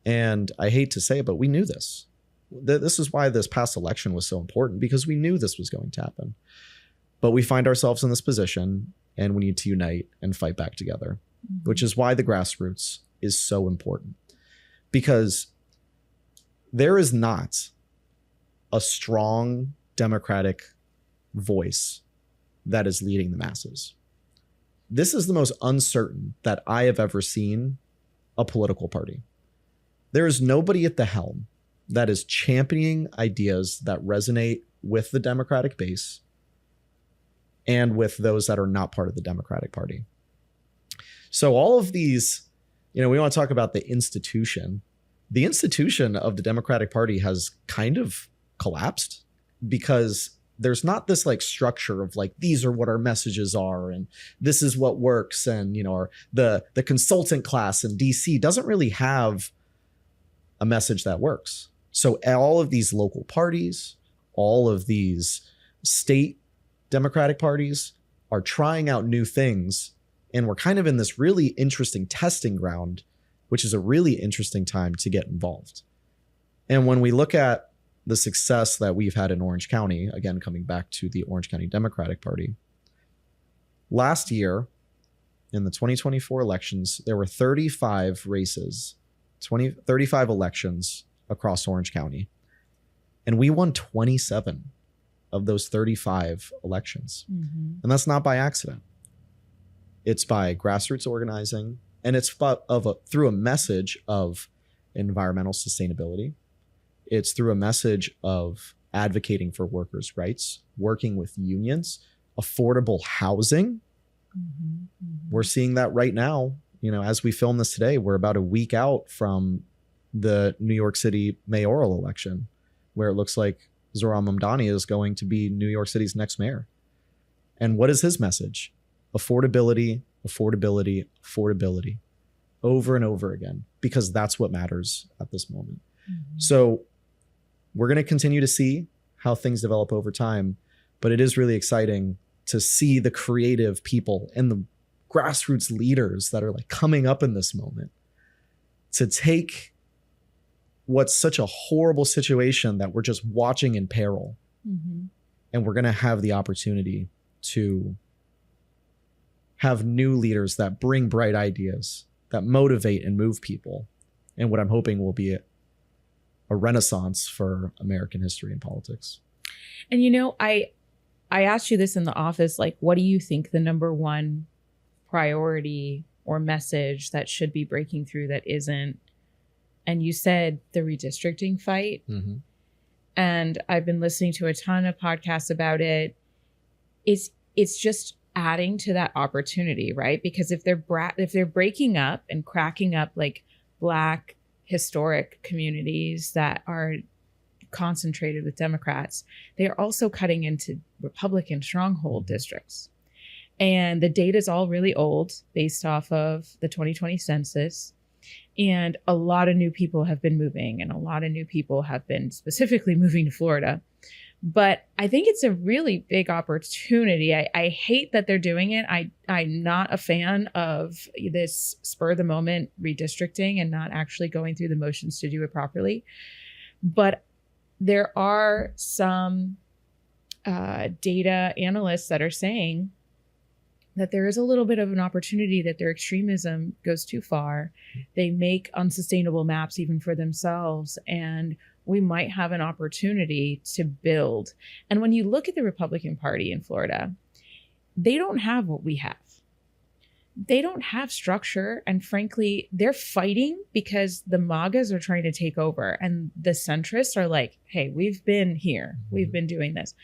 And I hate to say it, but we knew this. This is why this past election was so important, because we knew this was going to happen. But we find ourselves in this position, and we need to unite and fight back together, which is why the grassroots is so important. Because there is not a strong Democratic voice that is leading the masses. This is the most uncertain that I have ever seen a political party. There is nobody at the helm that is championing ideas that resonate with the Democratic base and with those that are not part of the Democratic Party. So all of these, we want to talk about the institution. The institution of the Democratic Party has kind of collapsed because there's not this structure of these are what our messages are and this is what works. And, or the consultant class in DC doesn't really have a message that works. So all of these local parties, all of these state Democratic parties are trying out new things. And we're kind of in this really interesting testing ground which is a really interesting time to get involved. And when we look at the success that we've had in Orange County, again, coming back to the Orange County Democratic Party, last year in the 2024 elections, there were 35 races, 35 elections across Orange County. And we won 27 of those 35 elections. And that's not by accident. It's by grassroots organizing, and it's through a message of environmental sustainability. It's through a message of advocating for workers' rights, working with unions, affordable housing. We're seeing that right now. You know, as we film this today, we're about a week out from the New York City mayoral election, where it looks like Zohran Mamdani is going to be New York City's next mayor. And what is his message? Affordability, affordability, affordability, over and over again, because that's what matters at this moment. So we're going to continue to see how things develop over time, but it is really exciting to see the creative people and the grassroots leaders that are like coming up in this moment to take what's such a horrible situation that we're just watching in peril. And we're going to have the opportunity to have new leaders that bring bright ideas, that motivate and move people. And what I'm hoping will be a renaissance for American history and politics. And, you know, I asked you this in the office, like, what do you think the number one priority or message that should be breaking through that isn't? And you said the redistricting fight. And I've been listening to a ton of podcasts about it. It's just adding to that opportunity, right? Because if they're breaking up and cracking up like Black historic communities that are concentrated with Democrats, they are also cutting into Republican stronghold districts. And the data is all really old based off of the 2020 census. And a lot of new people have been moving, and a lot of new people have been specifically moving to Florida. But I think it's a really big opportunity. I hate that they're doing it. I'm not a fan of this spur of the moment redistricting and not actually going through the motions to do it properly. But there are some data analysts that are saying that there is a little bit of an opportunity that their extremism goes too far. They make unsustainable maps even for themselves, and we might have an opportunity to build. And when you look at the Republican Party in Florida, they don't have what we have. They don't have structure. And frankly, they're fighting because the MAGAs are trying to take over. And the centrists are like, hey, we've been here. We've been doing this.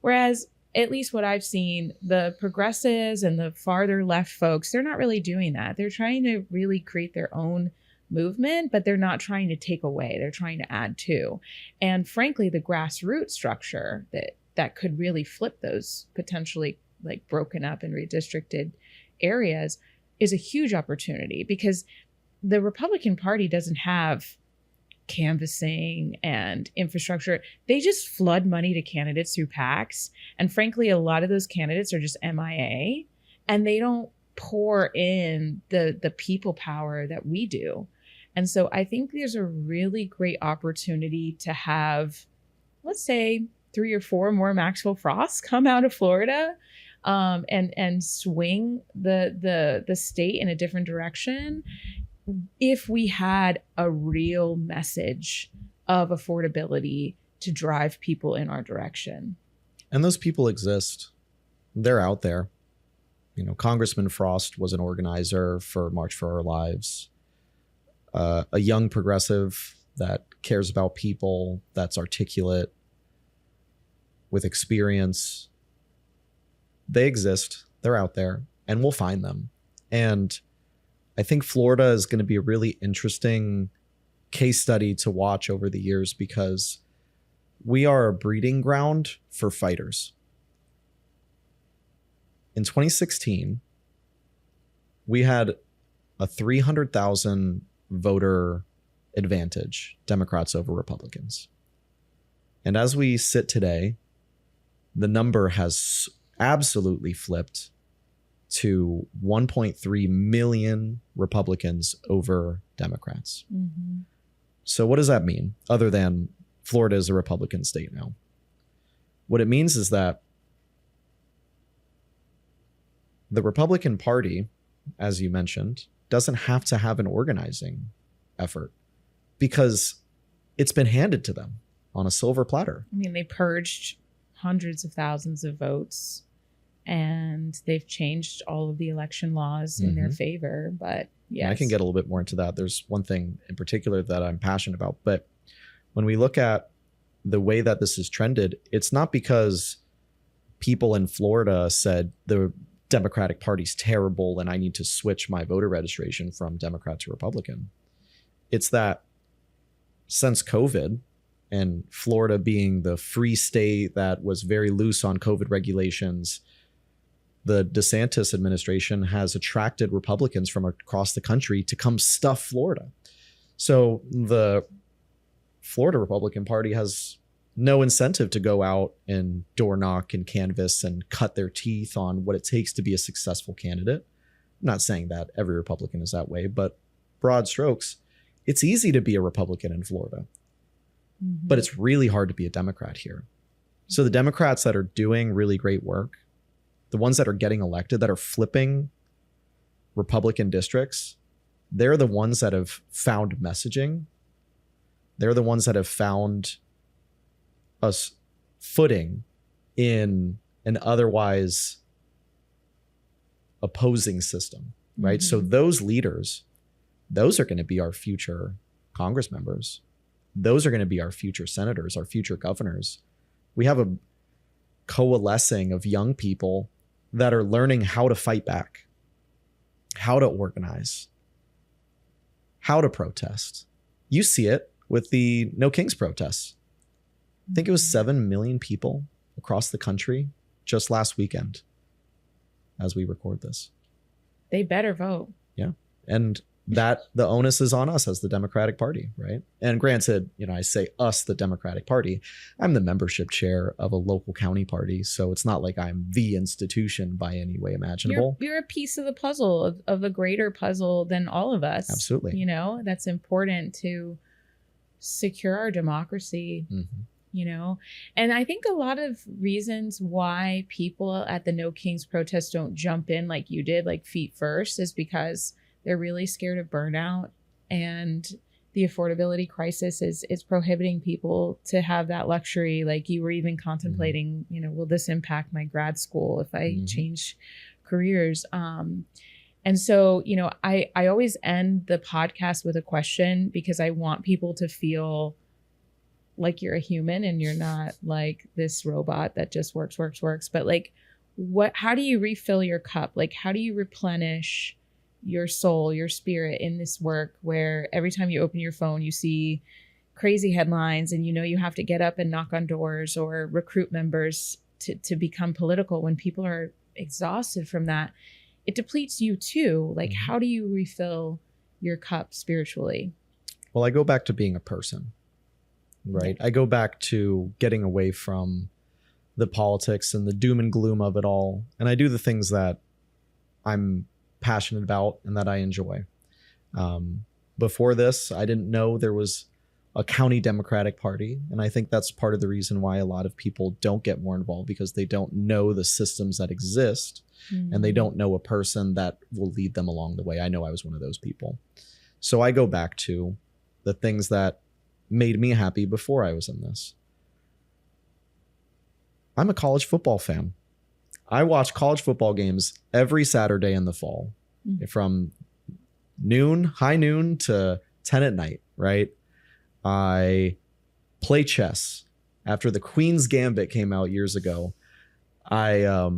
Whereas, at least what I've seen, the progressives and the farther left folks, they're not really doing that. They're trying to really create their own movement, but they're not trying to take away. They're trying to add to. And frankly, the grassroots structure that could really flip those potentially like broken up and redistricted areas is a huge opportunity, because the Republican Party doesn't have canvassing and infrastructure. They just flood money to candidates through PACs. And frankly, a lot of those candidates are just MIA, and they don't pour in the people power that we do. And so I think there's a really great opportunity to have, let's say, 3 or 4 more Maxwell Frosts come out of Florida and swing the state in a different direction, if we had a real message of affordability to drive people in our direction. And those people exist. They're out there. You know, Congressman Frost was an organizer for March for Our Lives, a young progressive that cares about people, that's articulate, with experience. They exist. They're out there, and we'll find them. And I think Florida is going to be a really interesting case study to watch over the years, because we are a breeding ground for fighters. In 2016, we had a 300,000 voter advantage, Democrats over Republicans. And as we sit today, the number has absolutely flipped to 1.3 million Republicans over Democrats. Mm-hmm. So what does that mean other than Florida is a Republican state now? What it means is that the Republican Party, as you mentioned, doesn't have to have an organizing effort because it's been handed to them on a silver platter. I mean, they purged hundreds of thousands of votes and they've changed all of the election laws in their favor. But yes, I can get a little bit more into that. There's one thing in particular that I'm passionate about. But when we look at the way that this has trended, it's not because people in Florida said the Democratic Party's terrible and I need to switch my voter registration from Democrat to Republican. It's that since COVID, and Florida being the free state that was very loose on COVID regulations, the DeSantis administration has attracted Republicans from across the country to come stuff Florida. So the Florida Republican Party has no incentive to go out and door knock and canvass and cut their teeth on what it takes to be a successful candidate. I'm not saying that every Republican is that way, but broad strokes, it's easy to be a Republican in Florida, but it's really hard to be a Democrat here. So the Democrats that are doing really great work, the ones that are getting elected, that are flipping Republican districts, they're the ones that have found messaging. They're the ones that have found us footing in an otherwise opposing system, right? So those leaders, those are going to be our future Congress members. Those are going to be our future senators, our future governors. We have a coalescing of young people that are learning how to fight back, how to organize, how to protest. You see it with the No Kings protests. I think it was 7 million people across the country just last weekend as we record this. They better vote. Yeah. And that the onus is on us as the Democratic Party, right? And granted, I say us, the Democratic Party, I'm the membership chair of a local county party. So it's not like I'm the institution by any way imaginable. You're a piece of the puzzle, of a greater puzzle than all of us. Absolutely. That's important to secure our democracy. And I think a lot of reasons why people at the No Kings protest don't jump in like you did, like feet first, is because they're really scared of burnout, and the affordability crisis is prohibiting people to have that luxury. Like you were even contemplating, will this impact my grad school if I change careers? And so, I always end the podcast with a question because I want people to feel like you're a human and you're not like this robot that just works. But like, how do you refill your cup? Like, how do you replenish your soul, your spirit in this work where every time you open your phone, you see crazy headlines and you have to get up and knock on doors or recruit members to become political when people are exhausted from that? It depletes you too. Like, how do you refill your cup spiritually? Well, I go back to being a person, right? I go back to getting away from the politics and the doom and gloom of it all. And I do the things that I'm passionate about and that I enjoy. Before this, I didn't know there was a county Democratic Party. And I think that's part of the reason why a lot of people don't get more involved, because they don't know the systems that exist and they don't know a person that will lead them along the way. I know I was one of those people. So I go back to the things that made me happy before I was in this. I'm a college football fan. I watch college football games every Saturday in the fall from high noon to 10 at night, right? I play chess. After the Queen's Gambit came out years ago, I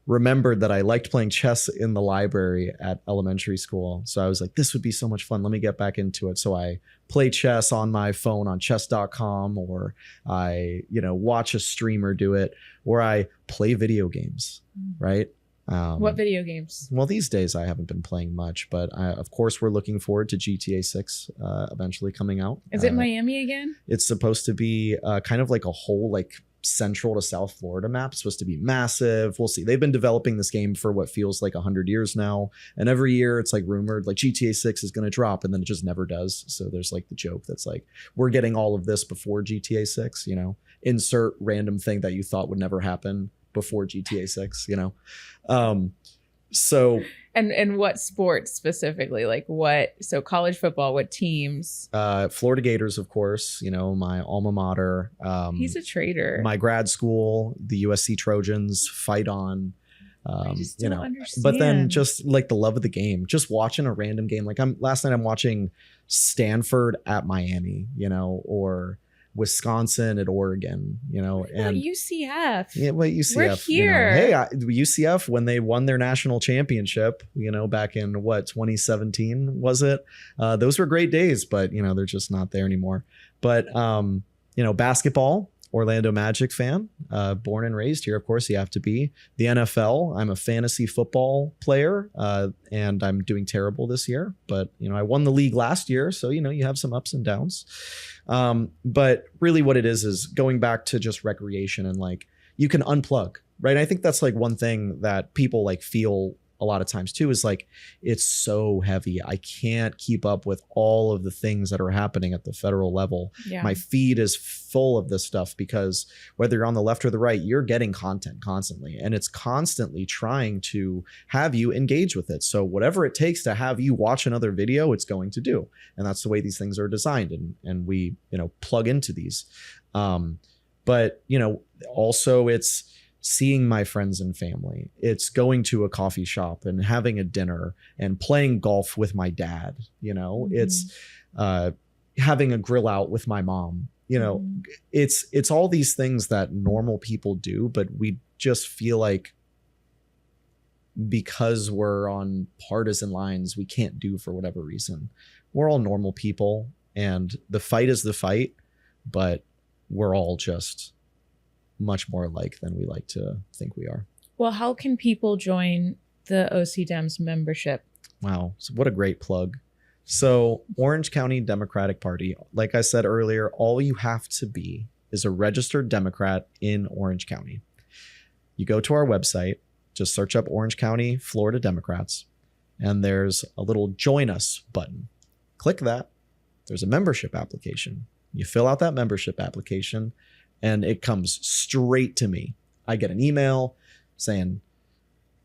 remembered that I liked playing chess in the library at elementary school. So I was like, this would be so much fun. Let me get back into it. So I play chess on my phone on chess.com, or I, watch a streamer do it, or I play video games, right? What video games? Well, these days I haven't been playing much, but of course we're looking forward to GTA 6 eventually coming out. Is it Miami again? It's supposed to be kind of like a whole Central to South Florida map is supposed to be massive. We'll see. They've been developing this game for what feels like 100 years now. And every year it's like rumored like GTA 6 is going to drop, and then it just never does. So there's like the joke that's like, we're getting all of this before GTA 6, you know, insert random thing that you thought would never happen before GTA 6, you know? So and what sports specifically? Like what? So college football, what teams? Florida Gators, of course, you know, my alma mater. He's a traitor. My grad school, the USC Trojans, fight on. I just don't understand. But then just like the love of the game, just watching a random game. Like last night I'm watching Stanford at Miami, you know, or Wisconsin at Oregon, you know, and UCF. Yeah, well, UCF. We're here. You know, hey, UCF, when they won their national championship, you know, back in what, 2017 was it? Those were great days, but you know, they're just not there anymore. But you know, basketball, Orlando Magic fan, born and raised here. Of course, you have to be. The NFL, I'm a fantasy football player, and I'm doing terrible this year. But you know, I won the league last year, so you know, you have some ups and downs. But really, what it is going back to just recreation and like you can unplug, right? I think that's like one thing that people like feel a lot of times too is like it's so heavy. I can't keep up with all of the things that are happening at the federal level. Yeah. My feed is full of this stuff because whether you're on the left or the right, you're getting content constantly, and it's constantly trying to have you engage with it. So whatever it takes to have you watch another video, it's going to do. And that's the way these things are designed, and we, you know, plug into these. But you know, also it's seeing my friends and family. It's going to a coffee shop and having a dinner and playing golf with my dad. You know, it's having a grill out with my mom. You know, it's all these things that normal people do, but we just feel like because we're on partisan lines, we can't do for whatever reason. We're all normal people, and the fight is the fight, but we're all just much more alike than we like to think we are. Well, how can people join the OC Dems membership? Wow. So what a great plug. So Orange County Democratic Party, like I said earlier, all you have to be is a registered Democrat in Orange County. You go to our website, just search up Orange County, Florida Democrats, and there's a little join us button. Click that. There's a membership application. You fill out that membership application, and it comes straight to me. I get an email saying,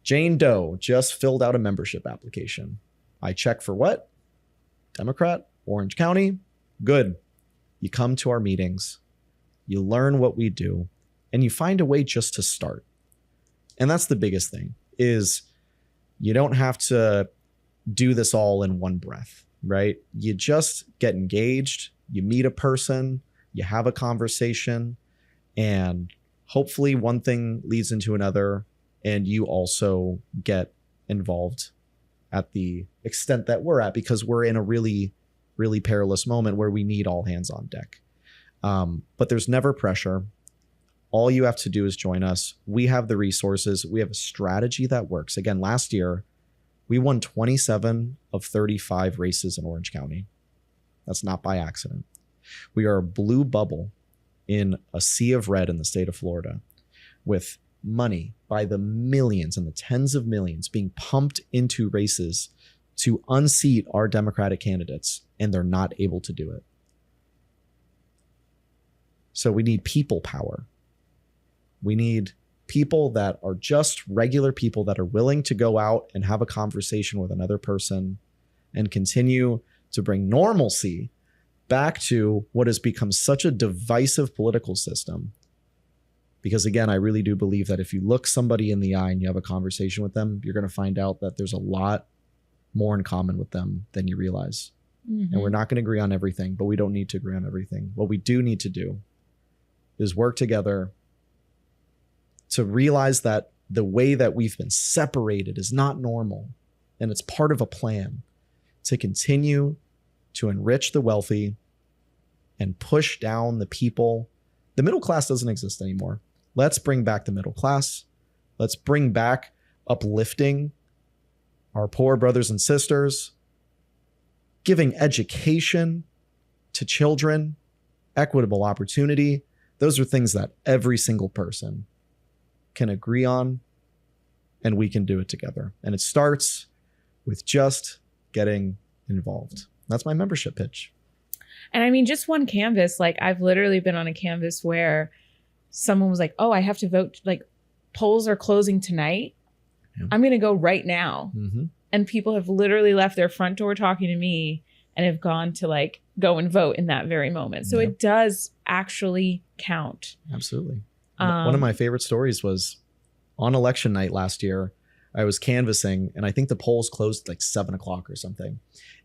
Jane Doe just filled out a membership application. I check for what? Democrat, Orange County. Good. You come to our meetings, you learn what we do, and you find a way just to start. And that's the biggest thing, is you don't have to do this all in one breath, right? You just get engaged, you meet a person, you have a conversation, and hopefully one thing leads into another, and you also get involved at the extent that we're at, because we're in a really, really perilous moment where we need all hands on deck. But there's never pressure. All you have to do is join us. We have the resources. We have a strategy that works. Again, last year, we won 27 of 35 races in Orange County. That's not by accident. We are a blue bubble in a sea of red in the state of Florida, with money by the millions and the tens of millions being pumped into races to unseat our Democratic candidates, and they're not able to do it. So we need people power. We need people that are just regular people that are willing to go out and have a conversation with another person and continue to bring normalcy back to what has become such a divisive political system. Because again, I really do believe that if you look somebody in the eye and you have a conversation with them, you're going to find out that there's a lot more in common with them than you realize. And we're not going to agree on everything, but we don't need to agree on everything. What we do need to do is work together to realize that the way that we've been separated is not normal, and it's part of a plan to continue to enrich the wealthy and push down the people. The middle class doesn't exist anymore. Let's bring back the middle class. Let's bring back uplifting our poor brothers and sisters, giving education to children, equitable opportunity. those are things that every single person can agree on, and we can do it together. And it starts with just getting involved. That's my membership pitch. And I mean, just one canvas, like I've literally been on a canvas where someone was like, oh, I have to vote, like polls are closing tonight. Yeah. I'm going to go right now. Mm-hmm. And people have literally left their front door talking to me and have gone to like go and vote in that very moment. So it does actually count. Absolutely. One of my favorite stories was on election night last year. I was canvassing and I think the polls closed like 7:00 or something.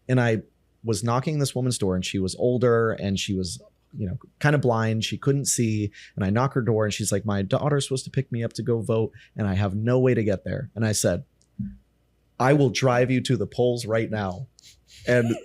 And I was knocking this woman's door and she was older and she was, kind of blind. She couldn't see. And I knock her door and she's like, my daughter's supposed to pick me up to go vote and I have no way to get there. And I said, I will drive you to the polls right now. And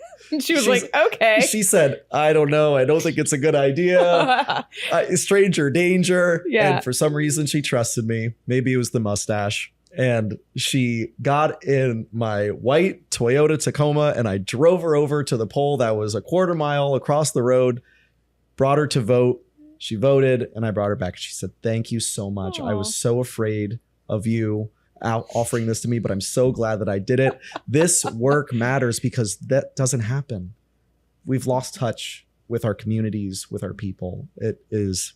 she was like, okay. She said, I don't know. I don't think it's a good idea. Stranger danger. Yeah. And for some reason, she trusted me. Maybe it was the mustache. And she got in my white Toyota Tacoma and I drove her over to the poll that was a 1/4 mile across the road, brought her to vote. She voted and I brought her back. She said, thank you so much. Aww. I was so afraid of you offering this to me, but I'm so glad that I did it. This work matters because that doesn't happen. We've lost touch with our communities, with our people. There's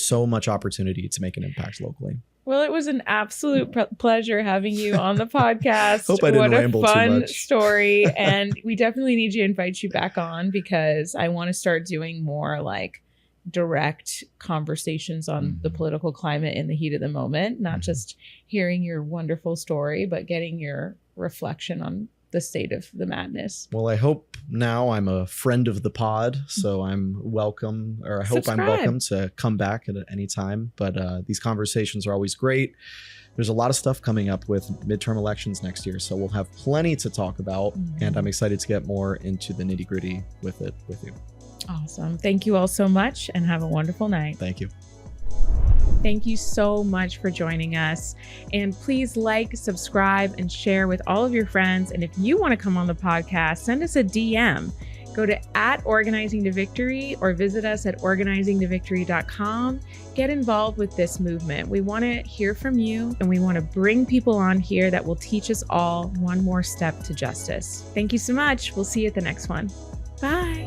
so much opportunity to make an impact locally. Well, it was an absolute pleasure having you on the podcast. Hope I didn't ramble too much. What a fun story. And we definitely need to invite you back on because I want to start doing more like direct conversations on the political climate in the heat of the moment, not just hearing your wonderful story, but getting your reflection on the state of the madness. Well, I hope now I'm a friend of the pod, so I'm welcome, or I hope I'm welcome to come back at any time. But these conversations are always great. There's a lot of stuff coming up with midterm elections next year, so we'll have plenty to talk about, and I'm excited to get more into the nitty-gritty with it with you. Awesome. Thank you all so much and have a wonderful night. Thank you. Thank you so much for joining us. And please like, subscribe, and share with all of your friends. And if you want to come on the podcast, send us a DM. Go to @organizingtovictory or visit us at organizingtovictory.com. Get involved with this movement. We want to hear from you and we want to bring people on here that will teach us all one more step to justice. Thank you so much. We'll see you at the next one. Bye.